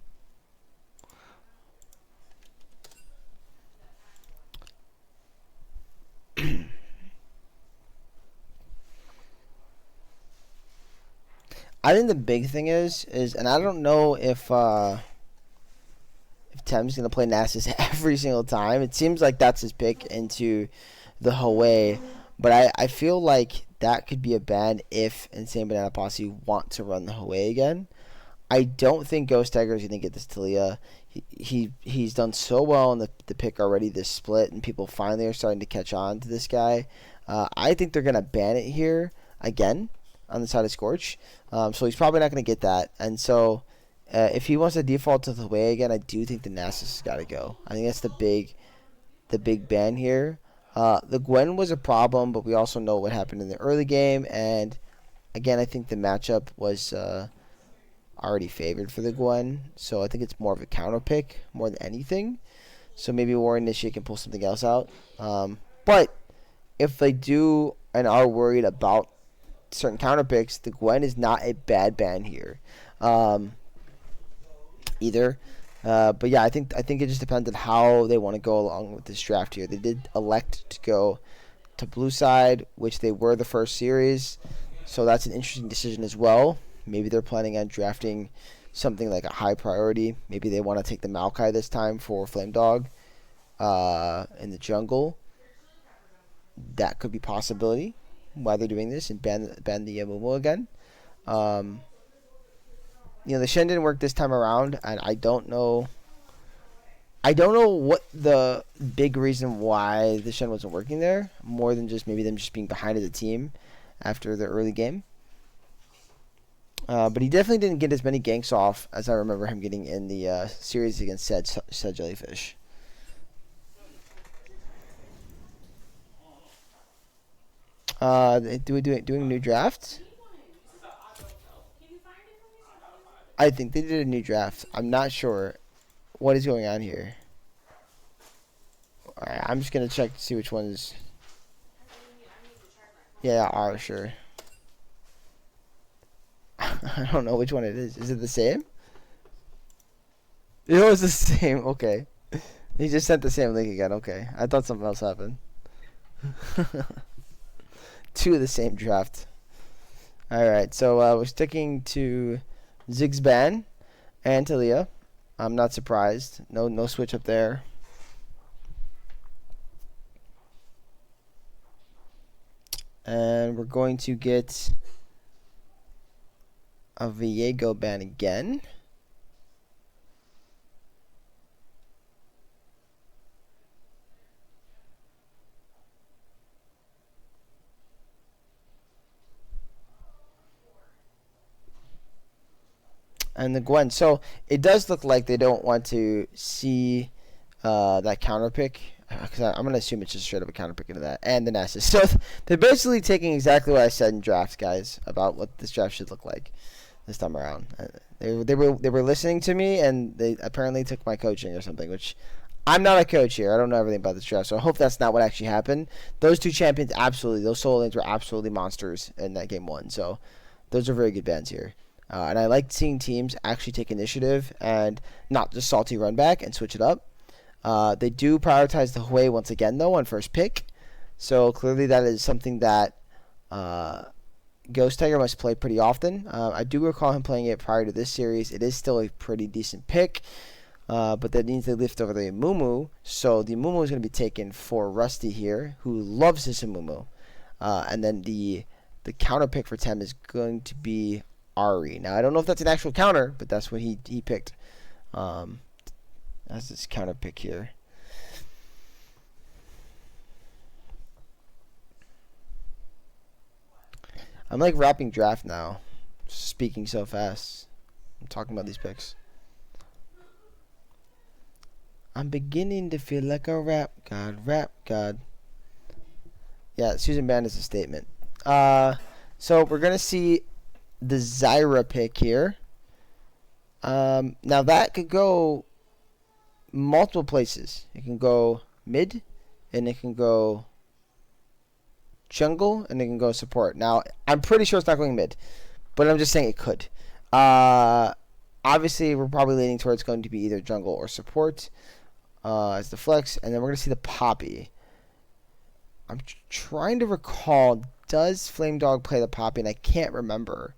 I think the big thing is, and I don't know if Tem's gonna play Nasus every single time. It seems like that's his pick into the Hawaii, but I feel like that could be a ban if Insane Banana Posse want to run the Hawaii again. I don't think Ghost Tiger is gonna get this Talia. He's done so well in the pick already this split, and people finally are starting to catch on to this guy. I think they're gonna ban it here again on the side of Scorch. So he's probably not going to get that. And so if he wants to default to the way again, I do think the Nasus has got to go. I think that's the big ban here. The Gwen was a problem, but we also know what happened in the early game. And again, I think the matchup was already favored for the Gwen. So I think it's more of a counter pick more than anything. So maybe Warren Nishi can pull something else out. But if they do and are worried about certain counter picks, the Gwen is not a bad ban here either. But yeah, I think it just depends on how they want to go along with this draft here. They did elect to go to blue side, which they were the first series, so that's an interesting decision as well. Maybe they're planning on drafting something like a high priority. Maybe they want to take the Maokai this time for Flame Dog in the jungle. That could be a possibility why they're doing this and ban the Momo again. The Shen didn't work this time around, and I don't know what the big reason why the Shen wasn't working there, more than just maybe them just being behind as a team after the early game. But he definitely didn't get as many ganks off as I remember him getting in the series against said Jellyfish. Doing a new draft? I think they did a new draft. I'm not sure what is going on here. Alright, I'm just gonna check to see which ones. Yeah, sure. I don't know which one it is. Is it the same? It was the same. Okay. He just sent the same link again. Okay. I thought something else happened. 2 of the same draft. Alright, so we're sticking to Ziggs ban and Talia. I'm not surprised. No switch up there. And we're going to get a Viego ban again. And the Gwen. So it does look like they don't want to see that counter pick. Because I'm going to assume it's just straight up a counter pick into that. And the Nessus. So they're basically taking exactly what I said in draft, guys, about what this draft should look like this time around. They were listening to me, and they apparently took my coaching or something, which I'm not a coach here. I don't know everything about this draft, so I hope that's not what actually happened. Those two champions, absolutely. Those solo lanes were absolutely monsters in that game one. So those are very good bans here. And I like seeing teams actually take initiative and not just salty run back and switch it up. They do prioritize the Hui once again, though, on first pick. So clearly that is something that Ghost Tiger must play pretty often. I do recall him playing it prior to this series. It is still a pretty decent pick. But that means they lift over the Amumu. So the Amumu is going to be taken for Rusty here, who loves his Amumu. And then the counter pick for Tem is going to be Ari. Now, I don't know if that's an actual counter, but that's what he picked as his counter pick here. I'm like wrapping draft now, speaking so fast. I'm talking about these picks. I'm beginning to feel like a rap god. Yeah, Susan Band is a statement. So we're going to see the Zyra pick here. Now that could go multiple places. It can go mid, and it can go jungle, and it can go support. Now, I'm pretty sure it's not going mid, but I'm just saying it could. Obviously, we're probably leaning towards going to be either jungle or support as the flex, and then we're going to see the Poppy. I'm trying to recall, does Flame Dog play the Poppy? And I can't remember.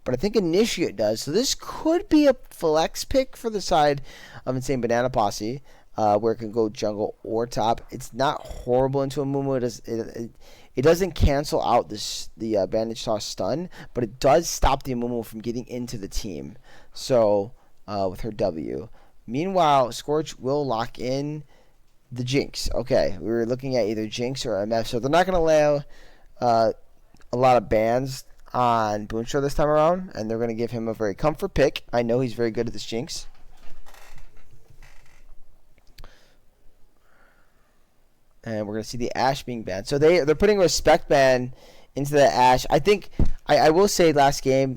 But I think Initiate does. So this could be a flex pick for the side of Insane Banana Posse, where it can go jungle or top. It's not horrible into a Mumu. It doesn't cancel out the Bandage Toss stun, but it does stop the Mumu from getting into the team. So with her W. Meanwhile, Scorch will lock in the Jinx. Okay, we were looking at either Jinx or MF. So they're not going to allow a lot of bans on Boonshow this time around, and they're going to give him a very comfort pick. I know he's very good at this Jinx. And we're going to see the Ashe being banned. So they're putting a respect ban into the Ashe. I think, I will say last game,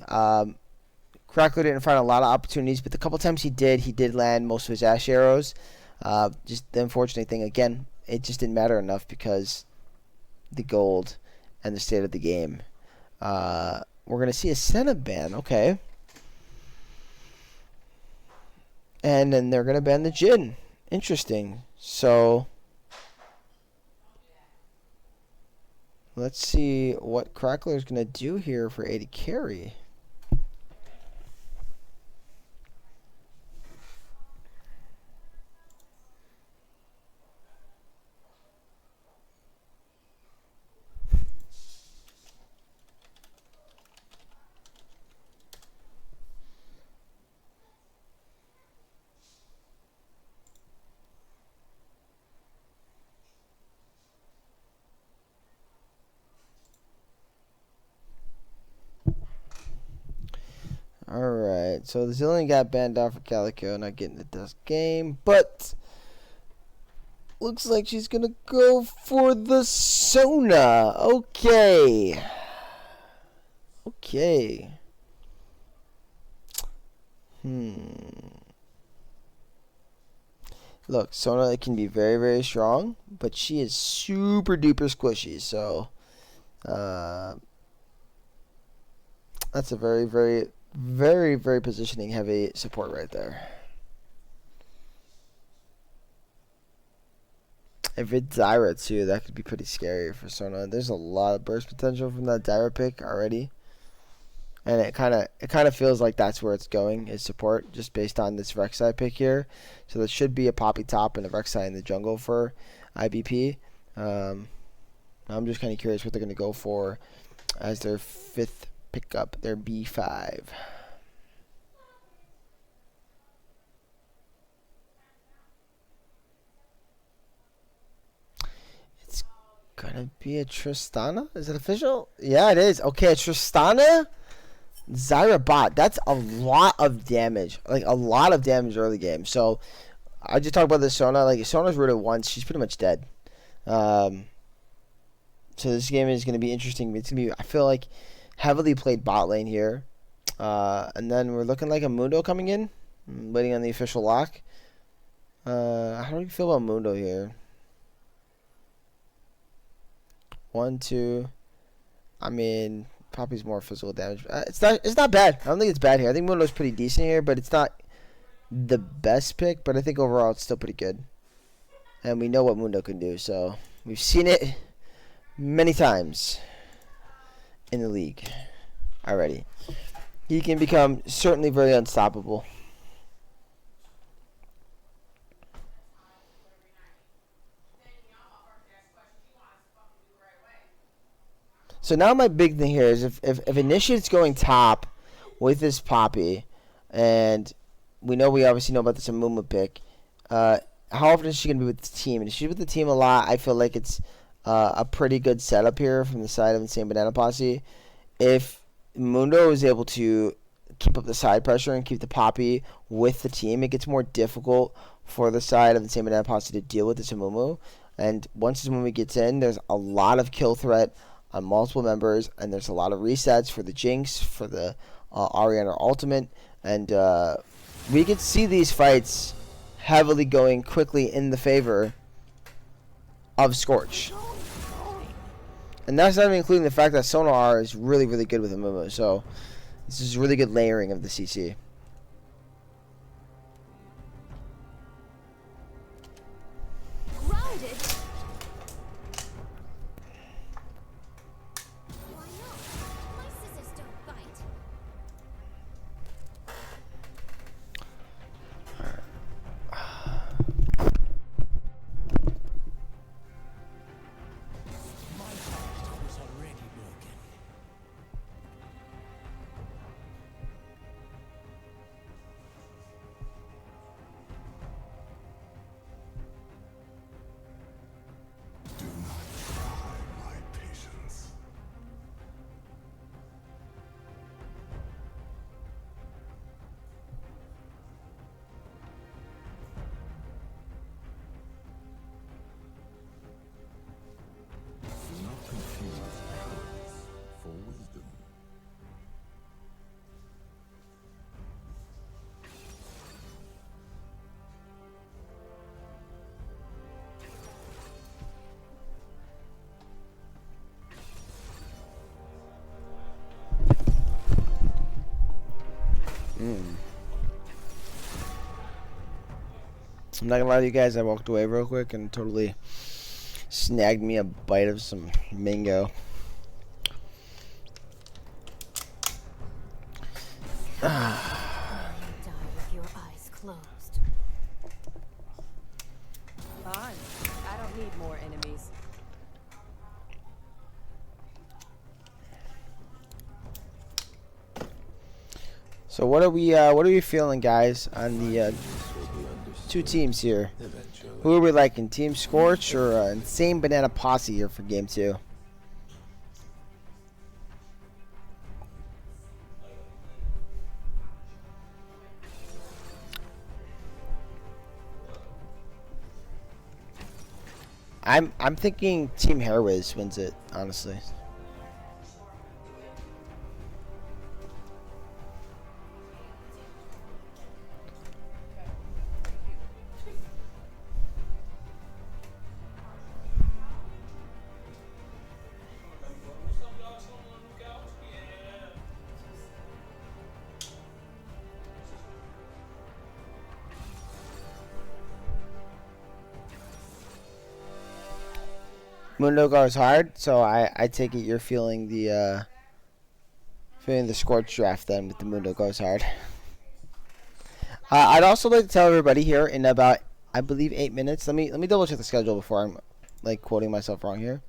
Crackler didn't find a lot of opportunities, but the couple times he did land most of his Ashe arrows. Just the unfortunate thing, again, it just didn't matter enough because the gold and the state of the game. We're going to see a Senna ban. Okay. And then they're going to ban the Jhin. Interesting. So let's see what Crackler is going to do here for AD carry. Alright, so the Zillion got banned out for Calico, not getting the dust game, but looks like she's gonna go for the Sona. Okay. Look, Sona can be very, very strong, but she is super duper squishy, so that's a very, very, very, very positioning heavy support right there. If it's Zyra too, that could be pretty scary for Sona. There's a lot of burst potential from that Zyra pick already. and it kind of feels like that's where it's going, is support, just based on this Rek'Sai pick here. So there should be a Poppy top and a Rek'Sai in the jungle for IBP. I'm just kind of curious what they're going to go for as their 5th pickup, their B5. It's gonna be a Tristana? Is it official? Yeah, it is. Okay, Tristana, Zyra bot. That's a lot of damage. Like, a lot of damage early game. So, I just talked about this Sona. Like, Sona's rooted once. She's pretty much dead. So this game is going to be interesting. It's going to be, I feel like, heavily played bot lane here. And then we're looking like a Mundo coming in. Waiting on the official lock. How do you feel about Mundo here? 1, 2. I mean, Poppy's more physical damage. It's not bad. I don't think it's bad here. I think Mundo's pretty decent here, but it's not the best pick. But I think overall it's still pretty good. And we know what Mundo can do, so we've seen it many times in the league already. He can become certainly very unstoppable. So now my big thing here is if Initiate's going top with this Poppy, and we obviously know about this Amumu pick, how often is she going to be with the team? And if she's with the team a lot, I feel like it's a pretty good setup here from the side of Insane Banana Posse. If Mundo is able to keep up the side pressure and keep the Poppy with the team, it gets more difficult for the side of Insane Banana Posse to deal with this Amumu. And once this Amumu gets in, there's a lot of kill threat on multiple members, and there's a lot of resets for the Jinx, for the Ariana Ultimate, and we could see these fights heavily going quickly in the favor of Scorch. And that's not even including the fact that Sonar is really, really good with Amumu, so this is really good layering of the CC. I'm not gonna lie to you guys, I walked away real quick and totally snagged me a bite of some mango. Die with your eyes closed. Fine. I don't need more enemies. So what are we feeling, guys, on the two teams here? Who are we liking, Team Scorch or Insane Banana Posse here for Game 2? I'm thinking Team Hairwiz wins it, honestly. Mundo goes hard, so I take it you're feeling the Feeling the Scorch draft then with the Mundo goes hard. I'd also like to tell everybody here in about, I believe, 8 minutes. Let me double check the schedule before I'm like quoting myself wrong here.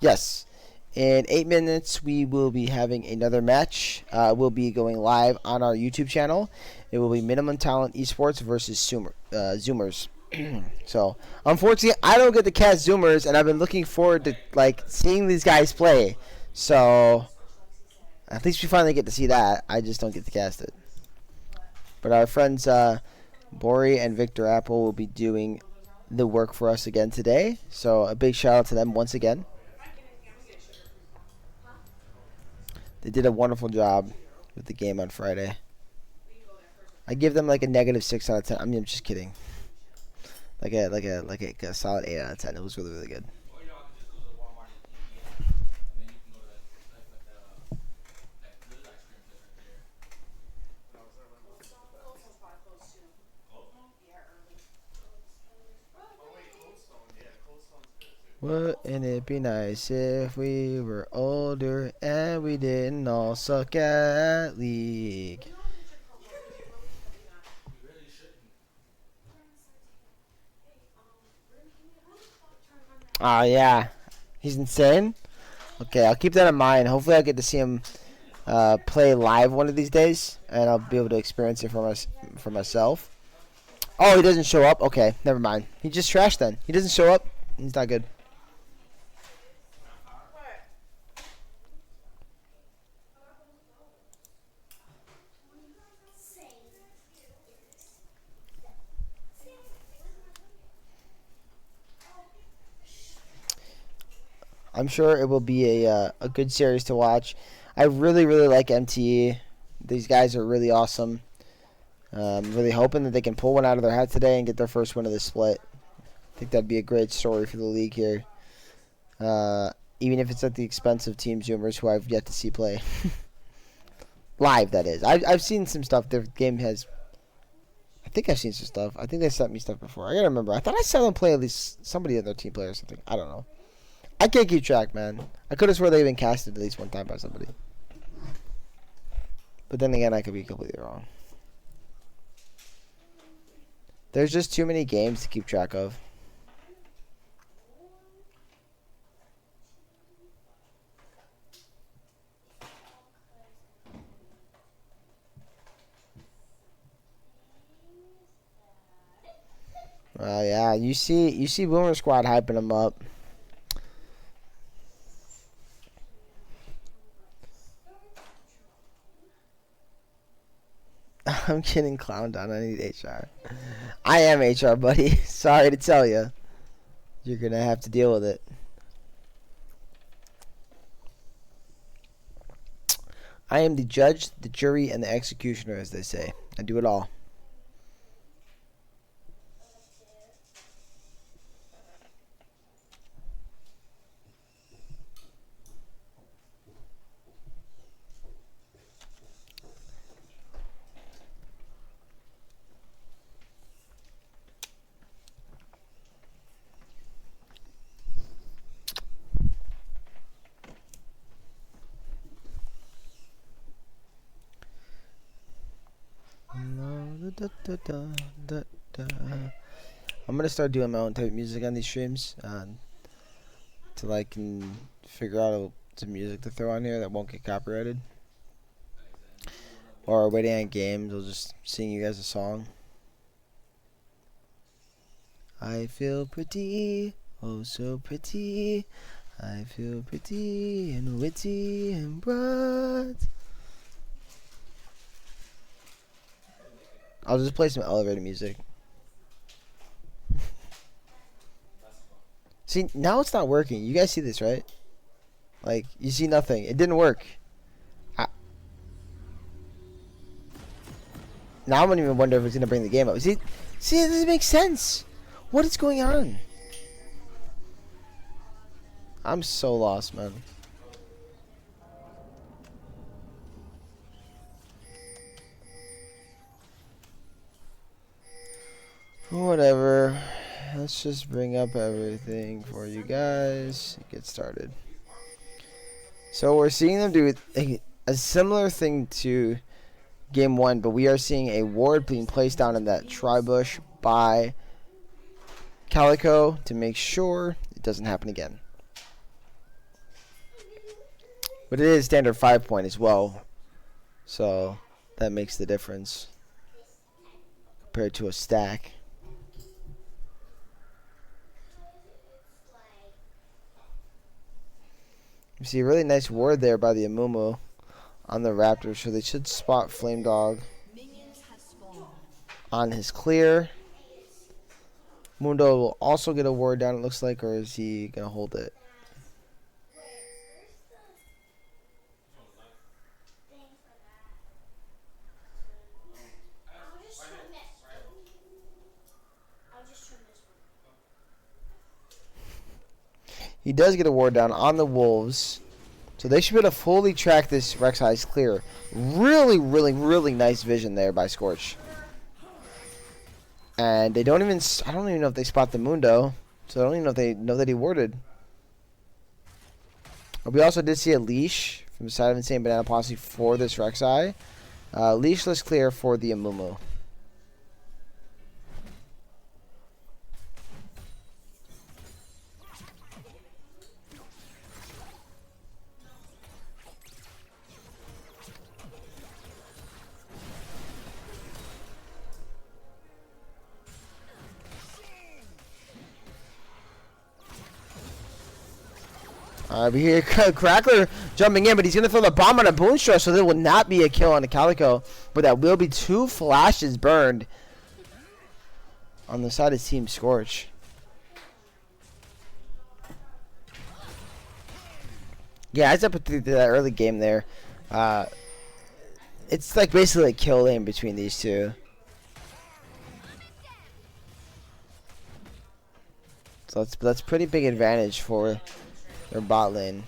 Yes, in 8 minutes we will be having another match. We'll be going live on our YouTube channel. It will be Minimum Talent Esports versus Zoomers. So, unfortunately, I don't get to cast Zoomers, and I've been looking forward to like seeing these guys play. So, at least we finally get to see that. I just don't get to cast it. But our friends Bori and Victor Apple will be doing the work for us again today. So, a big shout out to them once again. They did a wonderful job with the game on Friday. I give them like a -6 out of 10. I mean, I'm just kidding. Like a solid 8 out of 10. It was really, really good. Wouldn't it be nice if we were older and we didn't all suck at League? Oh, yeah. He's insane? Okay, I'll keep that in mind. Hopefully I'll get to see him play live one of these days, and I'll be able to experience it for myself. Oh, he doesn't show up? Okay, never mind. He just trashed then. He doesn't show up? He's not good. I'm sure it will be a good series to watch. I really, really like MTE. These guys are really awesome. Really hoping that they can pull one out of their hat today and get their first win of the split. I think that'd be a great story for the league here. Even if it's at the expense of Team Zoomers, who I've yet to see play. Live, that is. I've seen some stuff. Their game has... I think I've seen some stuff. I think they sent me stuff before. I gotta remember. I thought I saw them play at least somebody on their team play or something. I don't know. I can't keep track, man. I could have sworn they've been casted at least one time by somebody. But then again, I could be completely wrong. There's just too many games to keep track of. Well, yeah, you see Boomer Squad hyping them up. I'm kidding, Clown Down. I need HR. I am HR, buddy. Sorry to tell you. You're going to have to deal with it. I am the judge, the jury, and the executioner, as they say. I do it all. I'm gonna start doing my own type of music on these streams, till I can figure out some music to throw on here that won't get copyrighted. Or waiting on games, I'll just sing you guys a song. I feel pretty, oh so pretty. I feel pretty and witty and bright. I'll just play some elevator music. See, now it's not working. You guys see this, right? Like, you see nothing. It didn't work. Now I'm gonna even wonder if it's gonna bring the game up. See, it doesn't make sense. What is going on? I'm so lost, man. Whatever. let's just bring up everything for you guys. Get started. So we're seeing them do a similar thing to game 1, but we are seeing a ward being placed down in that tri-bush by Calico to make sure it doesn't happen again. But it is standard 5-point as well, so that makes the difference compared to a stack. You see a really nice ward there by the Amumu on the Raptor, so they should spot Flame Dog on his clear. Mundo will also get a ward down, it looks like, or is he going to hold it? He does get a ward down on the Wolves. So they should be able to fully track this Rek'Sai's clear. Really, really, really nice vision there by Scorch. And they don't even, I don't even know if they spot the Mundo. So I don't even know if they know that he warded. But we also did see a leash from the side of Insane Banana Posse for this Rek'Sai. Leashless clear for the Amumu. We hear Crackler jumping in, but he's going to throw the bomb on a Boonstra, so there will not be a kill on the Calico, but that will be 2 flashes burned on the side of Team Scorch. Yeah, as up to that early game there, it's like basically a kill lane between these two. So that's pretty big advantage for their bot lane.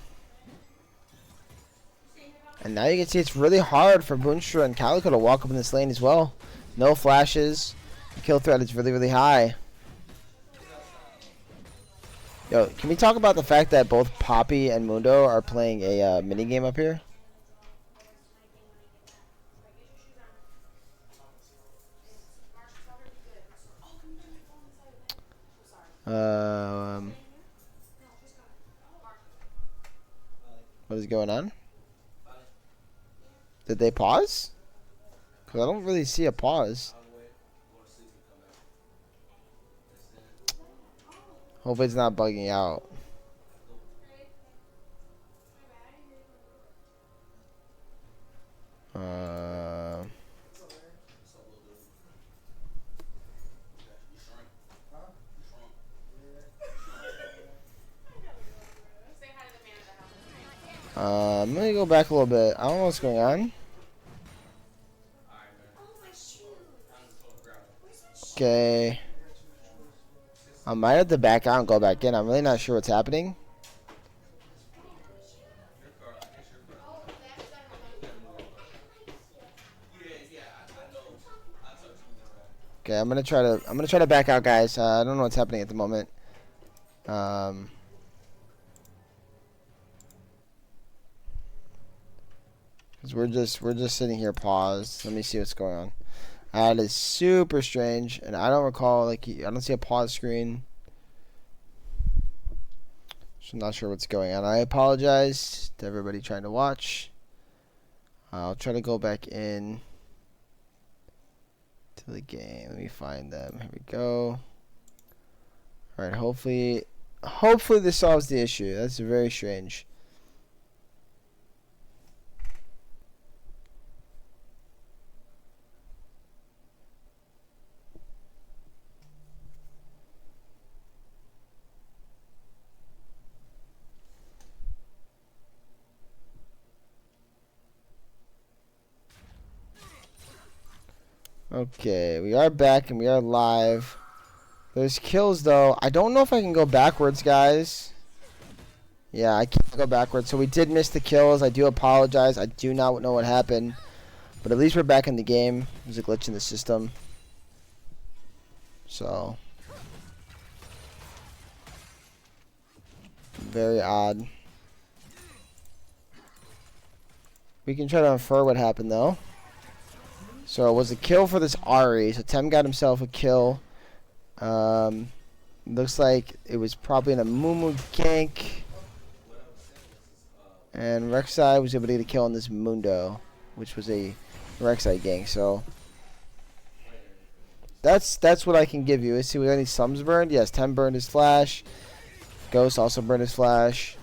And now you can see it's really hard for Boonstra and Calico to walk up in this lane as well. No flashes. The kill threat is really, really high. Yo, can we talk about the fact that both Poppy and Mundo are playing a mini game up here? What is going on? Did they pause? Because I don't really see a pause. Hopefully it's not bugging out. I'm gonna go back a little bit. I don't know what's going on. Okay. I might have to back out and go back in. I'm really not sure what's happening. Okay, I'm gonna try to back out, guys. I don't know what's happening at the moment. Cause we're just sitting here paused. Let me see what's going on. That is super strange, and I don't recall, like, I don't see a pause screen. So I'm not sure what's going on. I apologize to everybody trying to watch. I'll try to go back in to the game. Let me find them. Here we go. Alright, hopefully this solves the issue. That's very strange. Okay, we are back and we are live. There's kills though. I don't know if I can go backwards, guys. Yeah, I can't go backwards. So we did miss the kills. I do apologize. I do not know what happened. But at least we're back in the game. There's a glitch in the system. So Very odd. We can try to infer what happened though. So it was a kill for this Ari. So Tem got himself a kill. Looks like it was probably in a Mumu gank. And Rek'Sai was able to get a kill on this Mundo, which was a Rek'Sai gank. So that's what I can give you. Let's see, we got any sums burned? Yes, Tem burned his flash. Ghost also burned his flash.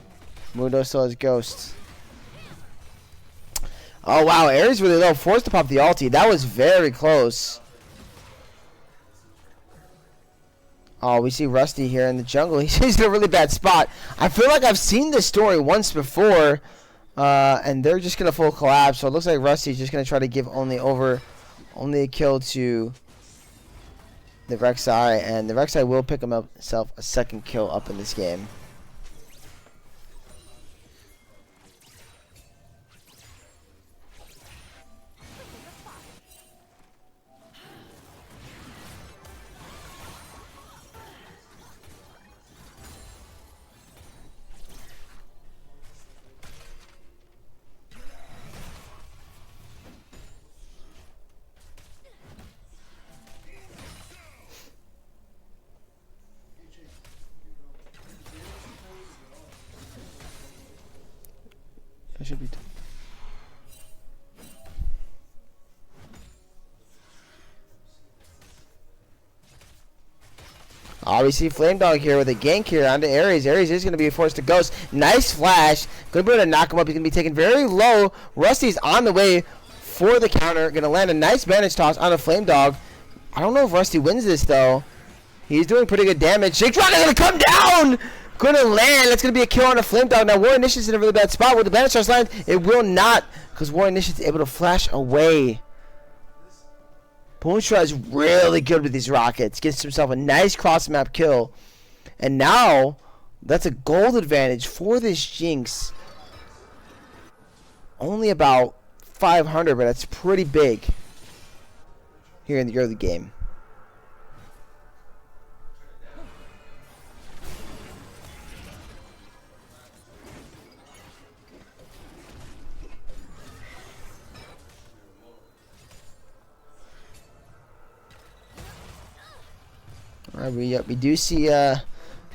Mundo still has Ghost. Oh wow, Ares really low. Forced to pop the ulti. That was very close. Oh, we see Rusty here in the jungle. He's in a really bad spot. I feel like I've seen this story once before, and they're just gonna full collapse. So it looks like Rusty's just gonna try to give only a kill to the Rek'Sai, and the Rek'Sai will pick himself a second kill up in this game. That should be. We see Flame Dog here with a gank here onto Ares. Ares is going to be forced to Ghost. Nice flash. Going to be able to knock him up. He's going to be taken very low. Rusty's on the way for the counter. Going to land a nice bandage toss on a Flame Dog. I don't know if Rusty wins this, though. He's doing pretty good damage. Shake Rock is going to come down. Going to land. That's going to be a kill on a Flame Dog. Now, War Initiate's in a really bad spot. With the bandage toss lands, it will not, because War Initiate's able to flash away. Boonstra is really good with these rockets. Gets himself a nice cross-map kill. And now, that's a gold advantage for this Jinx. Only about 500, but that's pretty big here in the early game. Alright, we do see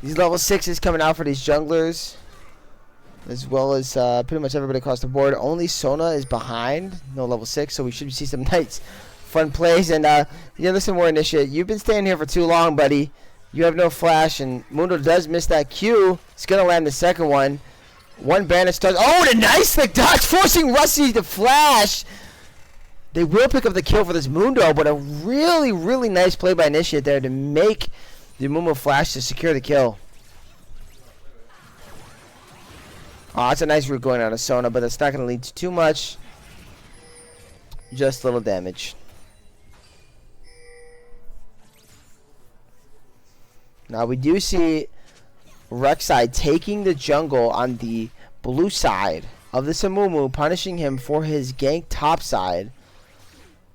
these level 6s coming out for these junglers, as well as pretty much everybody across the board. Only Sona is behind, no level 6, so we should see some nice fun plays. And yeah, listen, War Initiate, you've been staying here for too long, buddy. You have no flash, and Mundo does miss that Q. He's gonna land the second one. One bandage does. Oh, and a nice like dodge, forcing Rusty to flash. They will pick up the kill for this Mundo, but a really, really nice play by Initiate there to make the Mumu flash to secure the kill. Oh, that's a nice route going on of Sona, but that's not going to lead to too much. Just little damage. Now we do see Rek'Sai taking the jungle on the blue side of the Samumu, punishing him for his gank top side.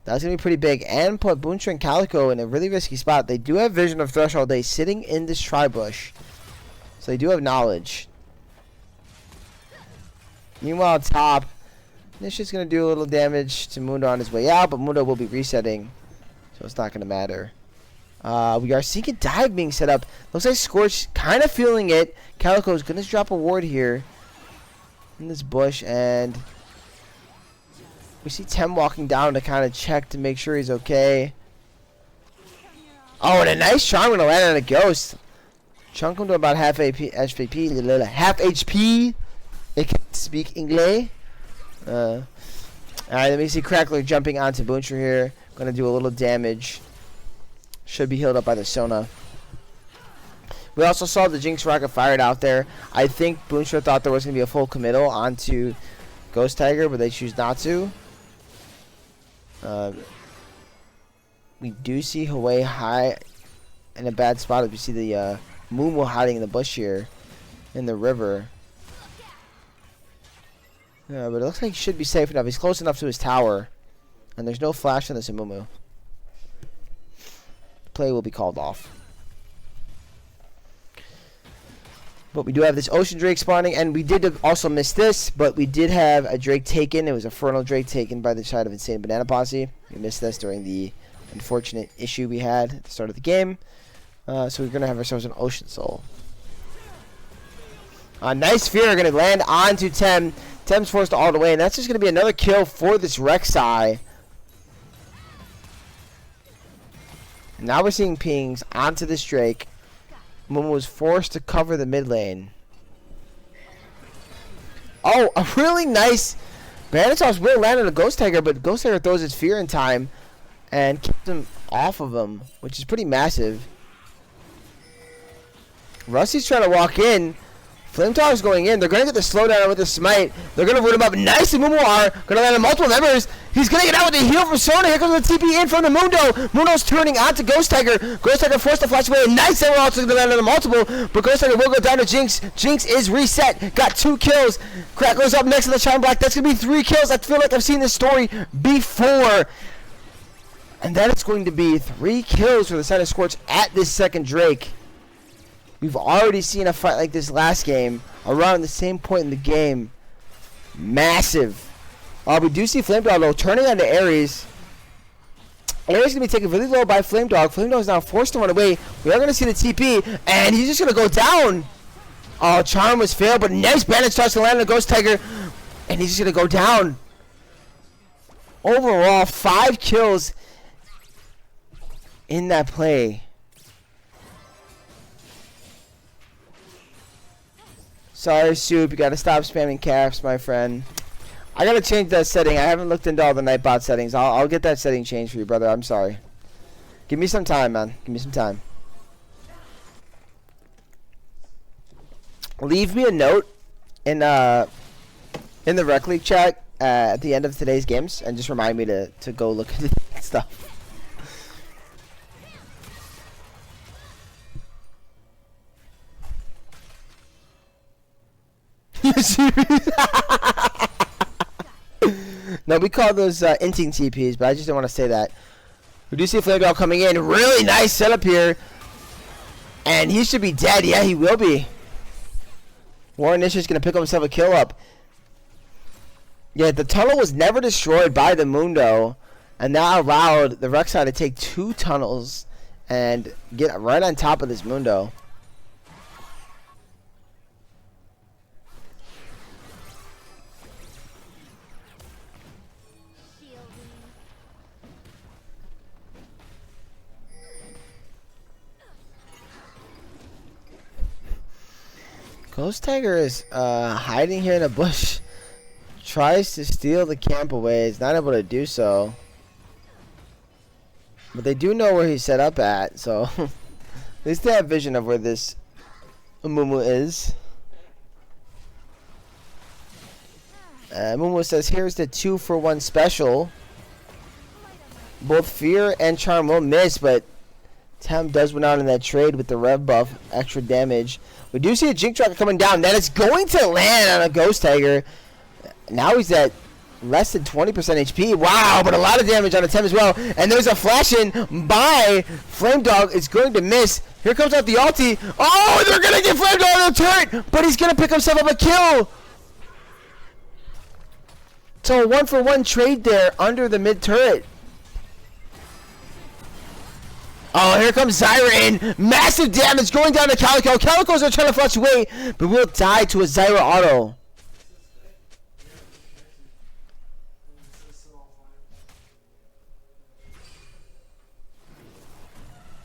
That's going to be pretty big, and put Boonstra and Calico in a really risky spot. They do have Vision of Threshold Day sitting in this tri-bush, so they do have knowledge. Meanwhile, top, Nisha's going to do a little damage to Mundo on his way out, but Mundo will be resetting, so it's not going to matter. We are seeing a dive being set up. Looks like Scorch kind of feeling it. Calico is going to drop a ward here in this bush, and we see Tem walking down to kind of check to make sure he's okay. Oh, and a nice charm going to land on a Ghost. Chunk him to about half HP. Half HP. They can speak English. Alright, let me see Crackler jumping onto Boonstra here. Going to do a little damage. Should be healed up by the Sona. We also saw the Jinx rocket fired out there. I think Boonstra thought there was going to be a full committal onto Ghost Tiger, but they choose not to. We do see Hawaii high in a bad spot as we see the Mumu hiding in the bush here in the river. Yeah, but it looks like he should be safe enough. He's close enough to his tower, and there's no flash on this Mumu. Play will be called off. But we do have this Ocean Drake spawning, and we did also miss this, but we did have a Drake taken. It was a Fernal Drake taken by the side of Insane Banana Posse. We missed this during the unfortunate issue we had at the start of the game. So we're going to have ourselves an Ocean Soul. Nice Fear going to land onto Tem. Tem's forced all the way, and that's just going to be another kill for this Rek'Sai. Now we're seeing pings onto this Drake. Mumu was forced to cover the mid lane. Oh, a really nice Banana will land on a Ghost Tiger, but Ghost Tiger throws his fear in time and keeps him off of him, which is pretty massive. Rusty's trying to walk in. Flame Tower's going in. They're going to get the slowdown with the smite. They're going to root him up. Nice and Mumu are going to land on multiple members. He's going to get out with the heal from Sona. Here comes the TP in from the Mundo. Mundo's turning onto Ghost Tiger. Ghost Tiger forced to flash away. Nice Emerald also going to land on the multiple. But Ghost Tiger will go down to Jinx. Jinx is reset. Got 2 kills. Crack goes up next to the Charm Black. That's going to be 3 kills. I feel like I've seen this story before. And that is going to be 3 kills for the side of Scorch at this second Drake. We've already seen a fight like this last game, around the same point in the game. Massive. We do see Flame Dog, though, turning onto Ares. Ares going to be taken really low by Flame Dog. Flame Dog is now forced to run away. We are going to see the TP, and he's just going to go down. Oh, Charm was failed, but nice bandage starts to land on the Ghost Tiger, and he's just going to go down. Overall, 5 kills in that play. Sorry, Soup, you gotta stop spamming caps, my friend. I gotta change that setting. I haven't looked into all the Nightbot settings. I'll get that setting changed for you, brother. I'm sorry. Give me some time, man. Give me some time. Leave me a note in the Rec League chat at the end of today's games, and just remind me to go look at the stuff. No, we call those inting TPs, but I just didn't want to say that. We do see Flame Dog coming in. Really nice setup here. And he should be dead. Yeah, he will be. Warren Nisha's going to pick up himself a kill up. Yeah, the tunnel was never destroyed by the Mundo. And that allowed the Rek'Sai to take 2 tunnels and get right on top of this Mundo. Ghost Tiger is hiding here in a bush. Tries to steal the camp away. Is not able to do so. But they do know where he's set up at, so at least they have vision of where this Mumu is. Mumu says, here's the 2-for-1 special. Both Fear and Charm will miss, but Tem does win out in that trade with the rev buff, extra damage. We do see a Jink Tracker coming down. That is going to land on a Ghost Tiger. Now he's at less than 20% HP. Wow, but a lot of damage on a Tem as well. And there's a flash in by Flame Dog. It's going to miss. Here comes out the ulti. Oh, they're going to get Flame Dog on the turret, but he's going to pick himself up a kill. So a 1-for-1 trade there under the mid turret. Oh, here comes Zyra in. Massive damage going down to Calico. Calicos are trying to flush away, but will die to a Zyra auto.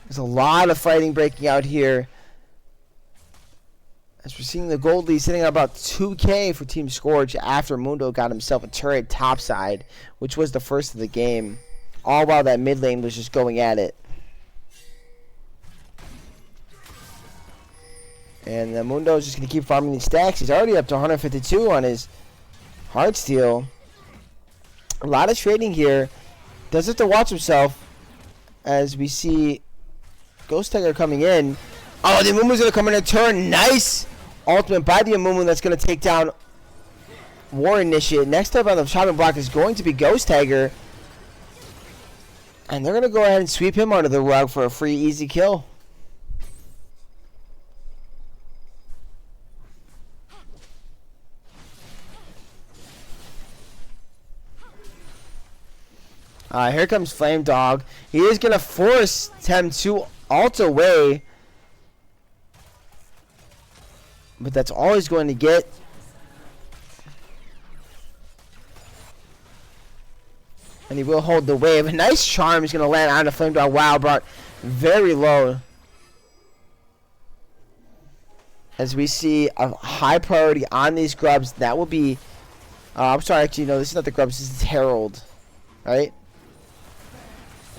There's a lot of fighting breaking out here. As we're seeing the gold lead sitting at about 2K for Team Scorch after Mundo got himself a turret topside, which was the first of the game. All while that mid lane was just going at it. And Mundo is just going to keep farming these stacks. He's already up to 152 on his Heartsteel. A lot of trading here. Does have to watch himself as we see Ghost Tiger coming in. Oh, the Amumu's going to come in and turn. Nice ultimate by the Amumu that's going to take down War Initiate. Next up on the chopping block is going to be Ghost Tiger. And they're going to go ahead and sweep him under the rug for a free, easy kill. Here comes Flame Dog. He is going to force Tem to ult away. But that's all he's going to get. And he will hold the wave. A nice charm is going to land on the Flame Dog. Wow, brought very low. As we see a high priority on these grubs. That will be... I'm sorry, actually, no, this is not the grubs. This is Herald. Right?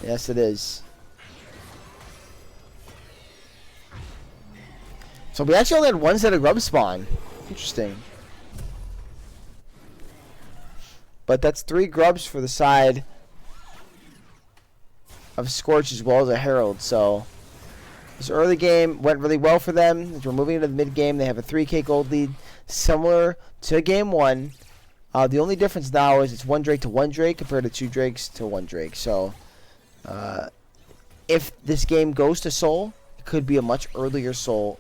Yes, it is. So we actually only had one set of grub spawn. Interesting. But that's 3 grubs for the side of Scorch as well as a Herald. So this early game went really well for them. As we're moving into the mid game, they have a 3K gold lead, similar to game 1. The only difference now is it's 1 Drake to 1 Drake compared to 2 Drakes to 1 Drake. So if this game goes to Soul, it could be a much earlier Soul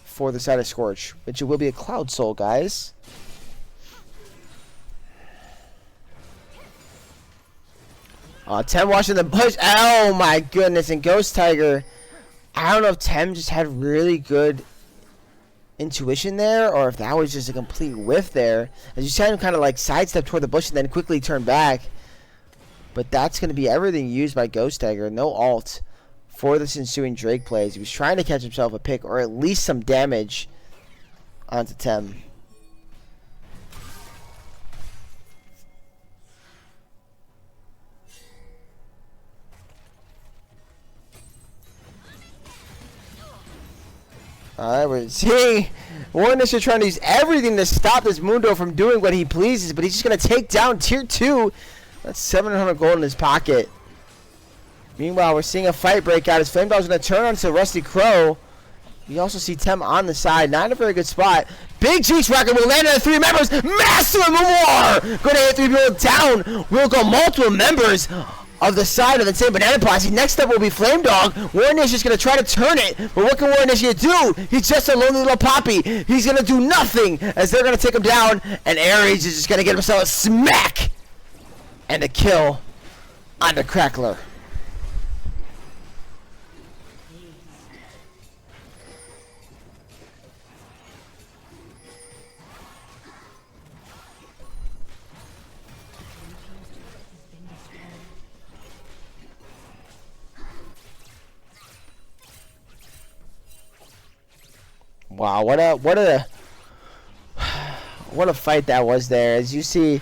for the side of Scorch, which it will be a Cloud Soul, guys. Tem watching the bush. Oh my goodness. And Ghost Tiger. I don't know if Tem just had really good intuition there, or if that was just a complete whiff there. As you said him kind of like sidestep toward the bush and then quickly turn back. But that's going to be everything used by Ghost Tiger. No ult for this ensuing Drake plays. He was trying to catch himself a pick or at least some damage onto Tem. Alright, we're seeing Warnish trying to use everything to stop this Mundo from doing what he pleases, but he's just going to take down tier 2. That's 700 gold in his pocket. Meanwhile, we're seeing a fight break out as Flame Dog's going to turn onto Rusty Crow. You also see Tem on the side, not in a very good spot. Big Juice Rocket will land on 3 members. Massive more! Going to hit 3 people down. We'll go multiple members of the side of the same Banana Posse. Next up will be Flame Dog. Warnish is going to try to turn it, but what can Warnish do? He's just a lonely little poppy. He's going to do nothing as they're going to take him down, and Ares is just going to get himself a smack and a kill on the Crackler. Wow, what a fight that was there. As you see,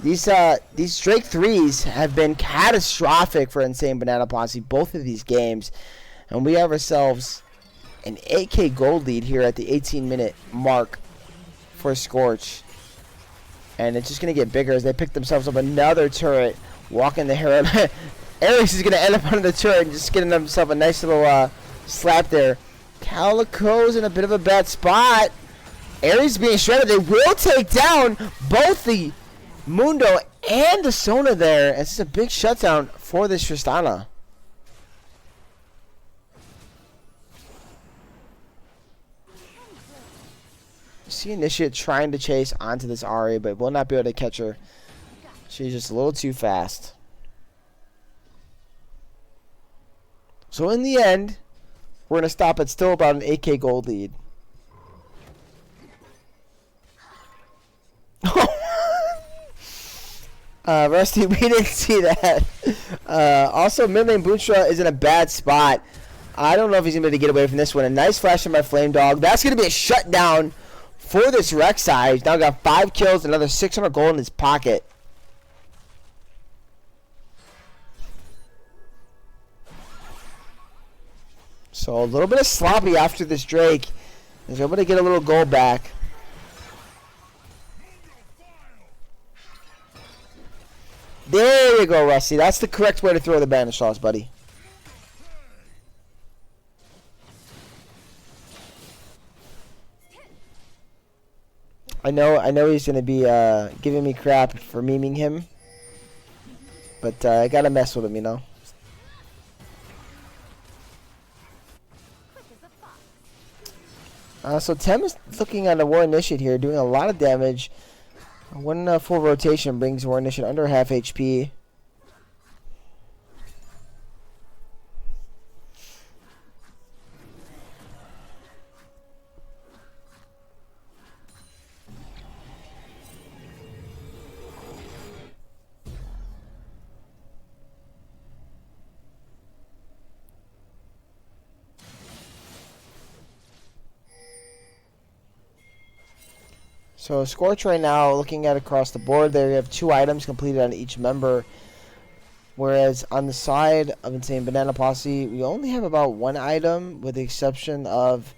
these Drake 3s have been catastrophic for Insane Banana Posse, both of these games. And we have ourselves an 8K gold lead here at the 18-minute mark for Scorch. And it's just going to get bigger as they pick themselves up another turret, walking the Herald. Ares is going to end up under the turret and just getting himself a nice little slap there. Calico's in a bit of a bad spot. Ares being shredded. They will take down both the Mundo and the Sona there. This is a big shutdown for this Tristana. See Initiate trying to chase onto this Ahri, but will not be able to catch her. She's just a little too fast. So in the end, we're going to stop at still about an 8K gold lead. Rusty, we didn't see that. Also, mid lane Boonstra is in a bad spot. I don't know if he's going to be able to get away from this one. A nice flash from my Flame Dog. That's going to be a shutdown for this Rek'Sai. He's now got 5 kills, another 600 gold in his pocket. So a little bit of sloppy after this Drake. He's able to get a little gold back. There you go, Rusty. That's the correct way to throw the banish sauce, buddy. I know he's gonna be giving me crap for memeing him, but I gotta mess with him, you know. So Tem is looking at a War Initiate here, doing a lot of damage. One full rotation brings War Initiate under half HP. So Scorch right now, looking at across the board there, you have 2 items completed on each member. Whereas on the side of Insane Banana Posse, we only have about 1 item with the exception of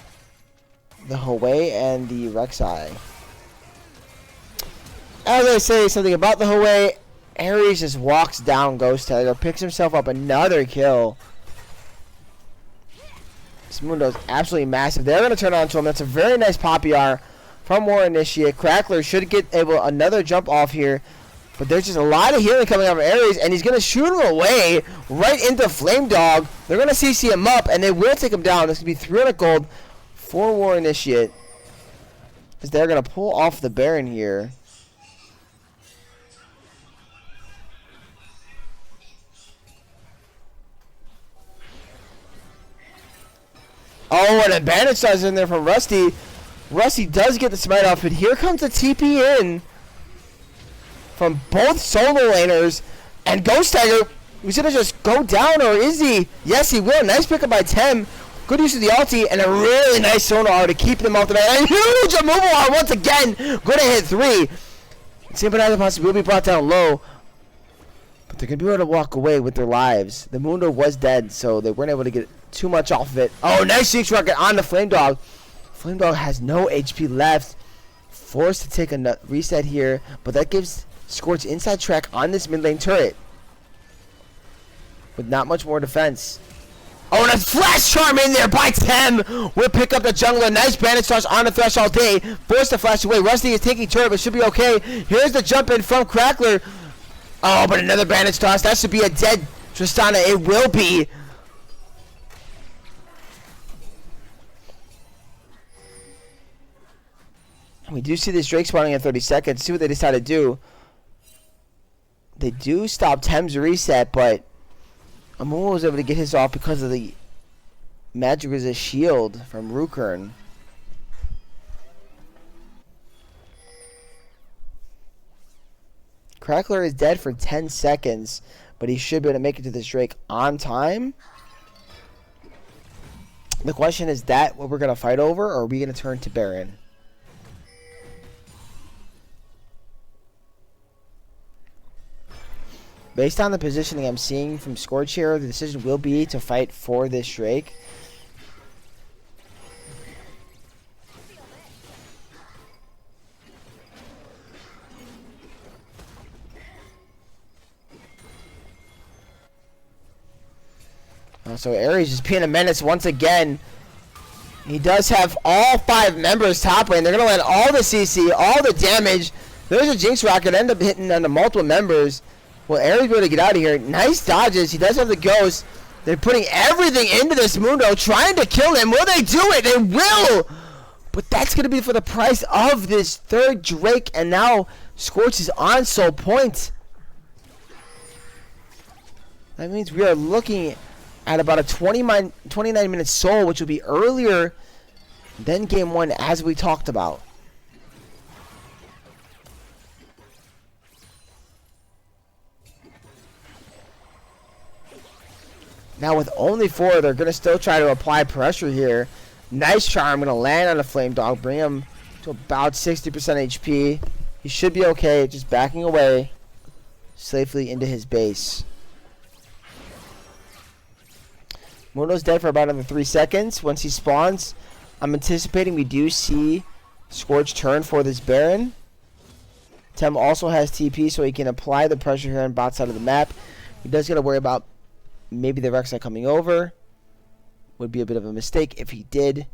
the Hawei and the Rek'Sai. As I say something about the Hawei, Ares just walks down Ghost Tiger, picks himself up another kill. This Mundo's absolutely massive. They're going to turn on to him. That's a very nice Poppy R from War Initiate. Crackler should get another jump off here. But there's just a lot of healing coming out from Ares, and he's going to shoot him away right into Flame Dog. They're going to CC him up, and they will take him down. This could be 300 gold for War Initiate, because they're going to pull off the Baron here. Oh, and a Bandit Star's in there from Rusty. Rusty does get the smite off, but here comes the TP in from both solo laners. And Ghost Tiger, he's going to just go down, or is he? Yes, he will. Nice pickup by Tem. Good use of the ulti, and a really nice sonar to keep them off the back. A huge removal R once again. Going to hit 3. Insane Banana Posse will be brought down low, but they're going to be able to walk away with their lives. The Mundo was dead, so they weren't able to get too much off of it. Oh, nice Six Rocket on the Flame Dog. Flame Dog has no HP left. Forced to take a reset here, but that gives Scorch inside track on this mid lane turret with not much more defense. Oh, and a Flash Charm in there by Tem will pick up the jungler. Nice Bandit Stars on the Thresh all day. Forced to flash away. Rusty is taking turret, but should be okay. Here's the jump in from Crackler. Oh, but another Bandit Stars. That should be a dead Tristana. It will be. We do see this Drake spawning in 30 seconds. See what they decide to do. They do stop Tem's reset, but Amumu was able to get his off because of the Magic Resist shield from Rukern. Crackler is dead for 10 seconds, but he should be able to make it to this Drake on time. The question is that what we're going to fight over, or are we going to turn to Baron? Based on the positioning I'm seeing from Scorch here, the decision will be to fight for this Drake. So Ares just being a menace once again. He does have all 5 members top lane. They're going to land all the CC, all the damage. There's a Jinx Rocket, end up hitting on the multiple members. Well, Ares be able to get out of here. Nice dodges. He does have the ghost. They're putting everything into this Mundo, trying to kill him. Will they do it? They will! But that's going to be for the price of this 3rd Drake. And now Scorch is on soul point. That means we are looking at about a 29-minute soul, which will be earlier than Game 1, as we talked about. Now with only 4, they're going to still try to apply pressure here. Nice charm, going to land on the Flame Dog, bring him to about 60% HP. He should be okay, just backing away safely into his base. Mundo's dead for about another 3 seconds. Once he spawns, I'm anticipating we do see Scorch turn for this Baron. Tem also has TP, so he can apply the pressure here on bot side of the map. He does got to worry about maybe the Rek'Sai coming over. Would be a bit of a mistake if he did.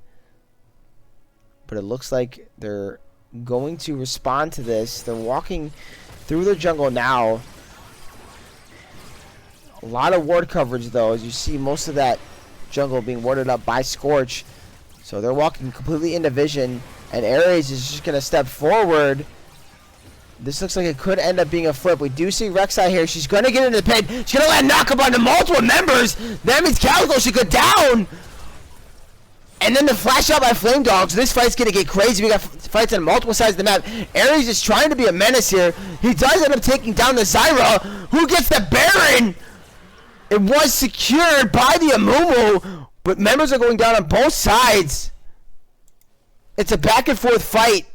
But it looks like they're going to respond to this. They're walking through the jungle now. A lot of ward coverage, though, as you see most of that jungle being warded up by Scorch. So they're walking completely into vision. And Ares is just going to step forward. This looks like it could end up being a flip. We do see Rek'Sai here. She's going to get into the pin. She's going to let knock up onto multiple members. That means Calico should go down. And then the flash out by Flame Dogs. This fight's going to get crazy. We got fights on multiple sides of the map. Ares is trying to be a menace here. He does end up taking down the Zyra, who gets the Baron. It was secured by the Amumu, but members are going down on both sides. It's a back and forth fight.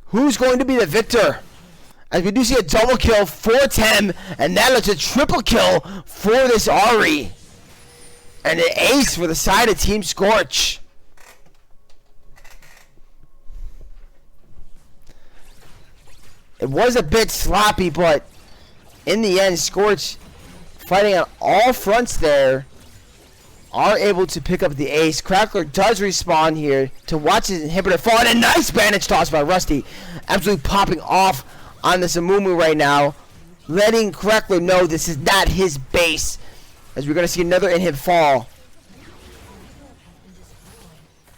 Who's going to be the victor? As we do see a double kill for Tem, and that is a triple kill for this Ahri. And an ace for the side of Team Scorch. It was a bit sloppy, but in the end, Scorch, fighting on all fronts there, are able to pick up the ace. Crackler does respawn here to watch his inhibitor fall, and a nice bandage toss by Rusty. Absolutely popping off on this Amumu right now, letting Crackler know this is not his base, as we're going to see another inhib fall.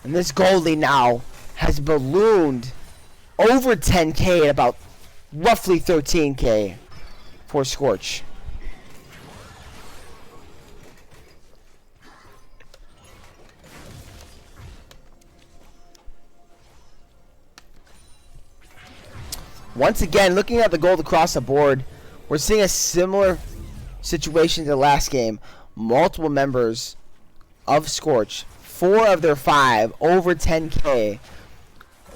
And this Goldie now has ballooned over 10k at about roughly 13k for Scorch. Once again, looking at the gold across the board, we're seeing a similar situation to the last game. Multiple members of Scorch, 4 of their 5, over 10k,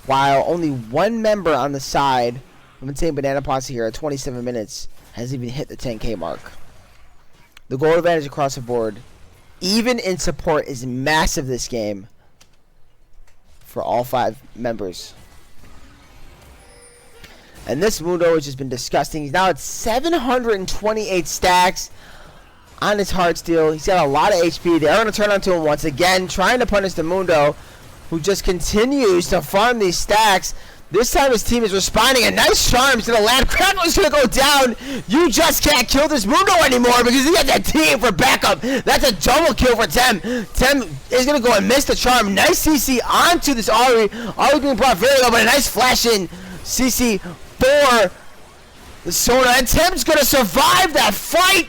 while only one member on the side of Insane Banana Posse here at 27 minutes has even hit the 10k mark. The gold advantage across the board, even in support, is massive this game for all 5 members. And this Mundo has just been disgusting. He's now at 728 stacks on his Heartsteel. He's got a lot of HP. They're going to turn onto him once again, trying to punish the Mundo, who just continues to farm these stacks. This time his team is responding. A nice charm is going to land. Crackler's going to go down. You just can't kill this Mundo anymore because he got that team for backup. That's a double kill for Tem. Tem is going to go and miss the charm. Nice CC onto this Ahri. Ahri being brought very low, but a nice flash in CC for the Sona, and Tim's gonna survive that fight,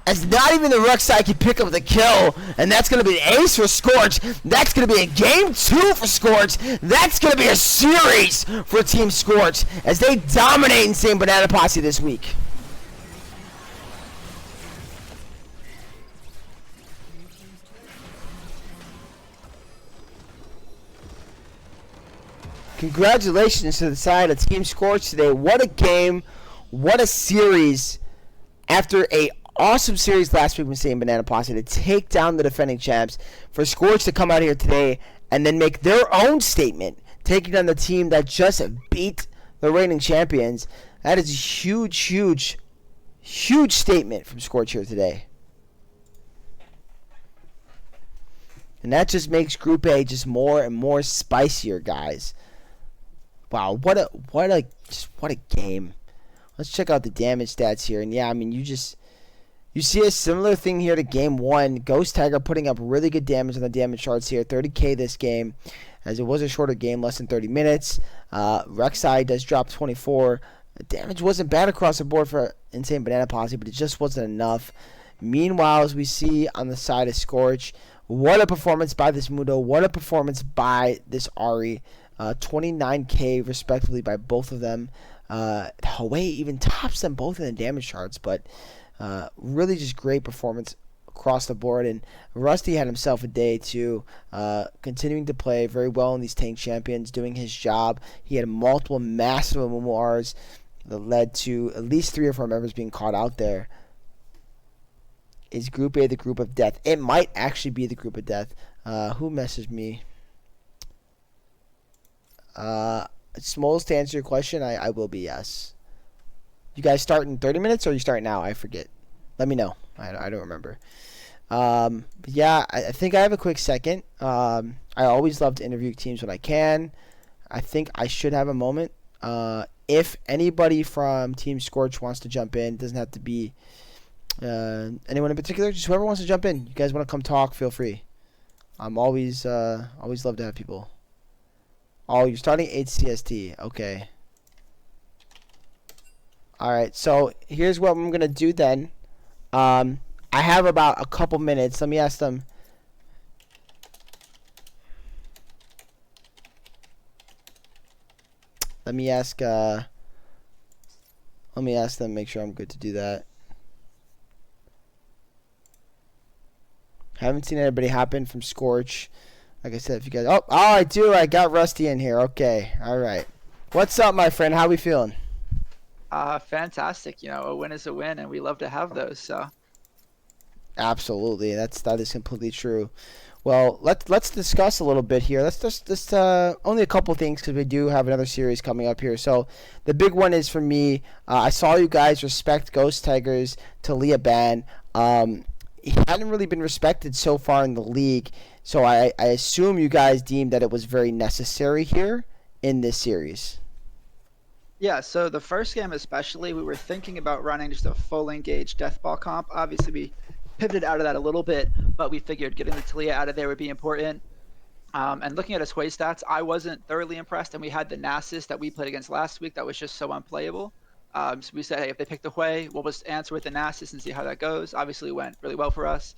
as not even the Rek'Sai can pick up the kill, and that's gonna be an ace for Scorch. That's gonna be a game 2 for Scorch. That's gonna be a series for Team Scorch as they dominate Insane Banana Posse this week. Congratulations to the side of Team Scorch today. What a game. What a series. After a awesome series last week with Insane Banana Posse to take down the defending champs, for Scorch to come out here today and then make their own statement, taking on the team that just beat the reigning champions. That is a huge, huge, huge statement from Scorch here today. And that just makes Group A just more and more spicier, guys. Wow, what a game. Let's check out the damage stats here. And yeah, I mean, you see a similar thing here to game 1. Ghost Tiger putting up really good damage on the damage charts here. 30k this game, as it was a shorter game, less than 30 minutes. Rek'Sai does drop 24. The damage wasn't bad across the board for Insane Banana Posse, but it just wasn't enough. Meanwhile, as we see on the side of Scorch, what a performance by this Mundo. What a performance by this Ahri. 29k respectively by both of them. Hawaii even tops them both in the damage charts, but really just great performance across the board. And Rusty had himself a day too, continuing to play very well in these tank champions, doing his job. He had multiple massive MMRs that led to at least 3 or 4 members being caught out there. Is Group A the group of death? It might actually be the group of death. Who messaged me? Smalls, to answer your question, I will be yes. You guys start in 30 minutes or you start now? I forget. Let me know. I don't remember. But yeah, I think I have a quick second. I always love to interview teams when I can. I think I should have a moment. If anybody from Team Scorch wants to jump in, it doesn't have to be anyone in particular. Just whoever wants to jump in. You guys want to come talk, feel free. I'm always love to have people. Oh, you're starting 8 CST. Okay. All right. So here's what I'm gonna do then. Um, I have about a couple minutes. Let me ask them. Let me ask. Let me ask them. Make sure I'm good to do that. Haven't seen anybody hop in from Scorch. Like I said, if you guys. Oh, I do. I got Rusty in here. Okay. All right. What's up, my friend? How we feeling? Fantastic. A win is a win, and we love to have those. So, Absolutely. That is completely true. Well, let's discuss a little bit here. Let's just only a couple things because we do have another series coming up here. So the big one is for me. I saw you guys respect Ghost Tigers to Leah Ban. He hadn't really been respected so far in the league, so I assume you guys deemed that it was very necessary here in this series. yeah. So the first game, especially, we were thinking about running just a full engaged deathball comp. Obviously, we pivoted out of that a little bit, but we figured getting the Talia out of there would be important. And looking at his Hwei stats, I wasn't thoroughly impressed. And we had the Nasus that we played against last week that was just so unplayable. So we said, hey, if they pick the Hwei, we'll just answer with the Nasus and see how that goes. Obviously, it went really well for us.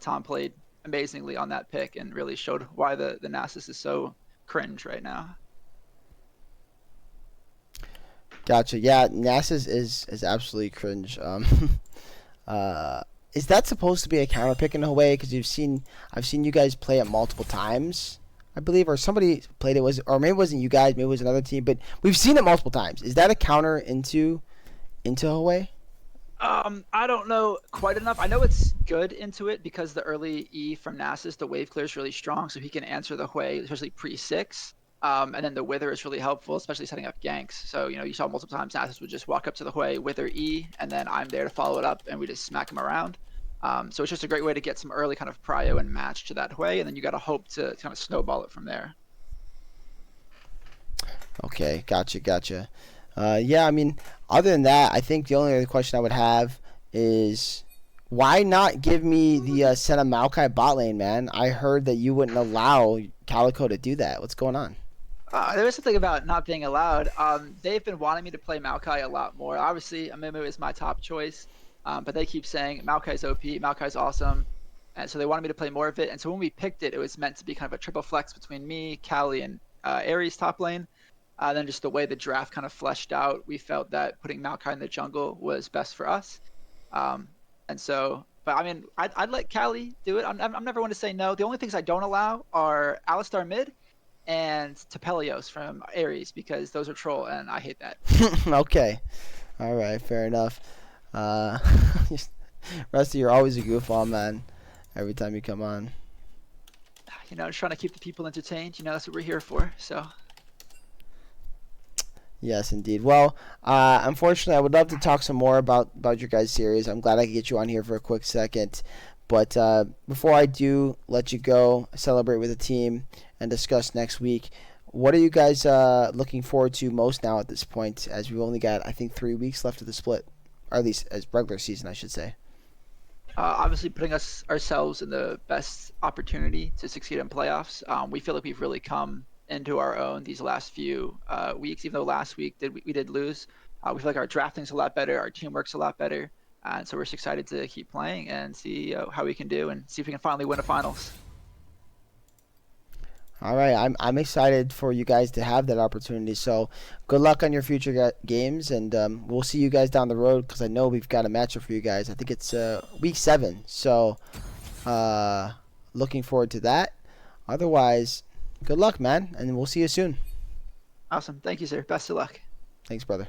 Tom played amazingly on that pick and really showed why the Nasus is so cringe right now. Gotcha. Yeah, Nasus is absolutely cringe. Is that supposed to be a counter pick in a way? Because I've seen you guys play it multiple times, I believe, or somebody played it or maybe it wasn't you guys, maybe it was another team, but we've seen it multiple times. Is that a counter into Huawei? I don't know quite enough. I know it's good into it because the early E from Nasus, the wave clear is really strong, so he can answer the Hwei, especially pre-6. And then the Wither is really helpful, especially setting up ganks. So, you saw multiple times Nasus would just walk up to the Hwei, Wither E, and then I'm there to follow it up, and we just smack him around. So it's just a great way to get some early kind of prio and match to that Hwei, and then you got to hope to kind of snowball it from there. Okay, gotcha. Yeah, I mean, other than that, I think the only other question I would have is why not give me the Senna Maokai bot lane, man? I heard that you wouldn't allow Calico to do that. What's going on? There was something about not being allowed. They've been wanting me to play Maokai a lot more. Obviously, Amumu is my top choice, but they keep saying Maokai's OP, Maokai's awesome, and so they wanted me to play more of it. And so when we picked it, it was meant to be kind of a triple flex between me, Callie, and Ares top lane. Then just the way the draft kind of fleshed out, we felt that putting Maokai in the jungle was best for us. And so, but I mean, I'd let Callie do it. I'm never one to say no. The only things I don't allow are Alistar mid and Topelios from Ares because those are troll and I hate that. Okay. All right, fair enough. Uh, Rusty, you're always a goofball, man. Every time you come on. Just trying to keep the people entertained. That's what we're here for. So. Yes, indeed. Well, unfortunately, I would love to talk some more about your guys' series. I'm glad I could get you on here for a quick second. But before I do let you go, celebrate with the team, and discuss next week, what are you guys looking forward to most now at this point, as we've only got, I think, 3 weeks left of the split, or at least as regular season, I should say. Obviously, putting ourselves in the best opportunity to succeed in playoffs. We feel like we've really come into our own these last few weeks, even though last week we did lose. We feel like our drafting's a lot better, our teamwork's a lot better, and so we're just excited to keep playing and see how we can do and see if we can finally win a finals. All right, I'm excited for you guys to have that opportunity. So, good luck on your future games, and we'll see you guys down the road because I know we've got a matchup for you guys. I think it's week 7, so looking forward to that. Otherwise, good luck, man, and we'll see you soon. Awesome. Thank you, sir. Best of luck. Thanks, brother.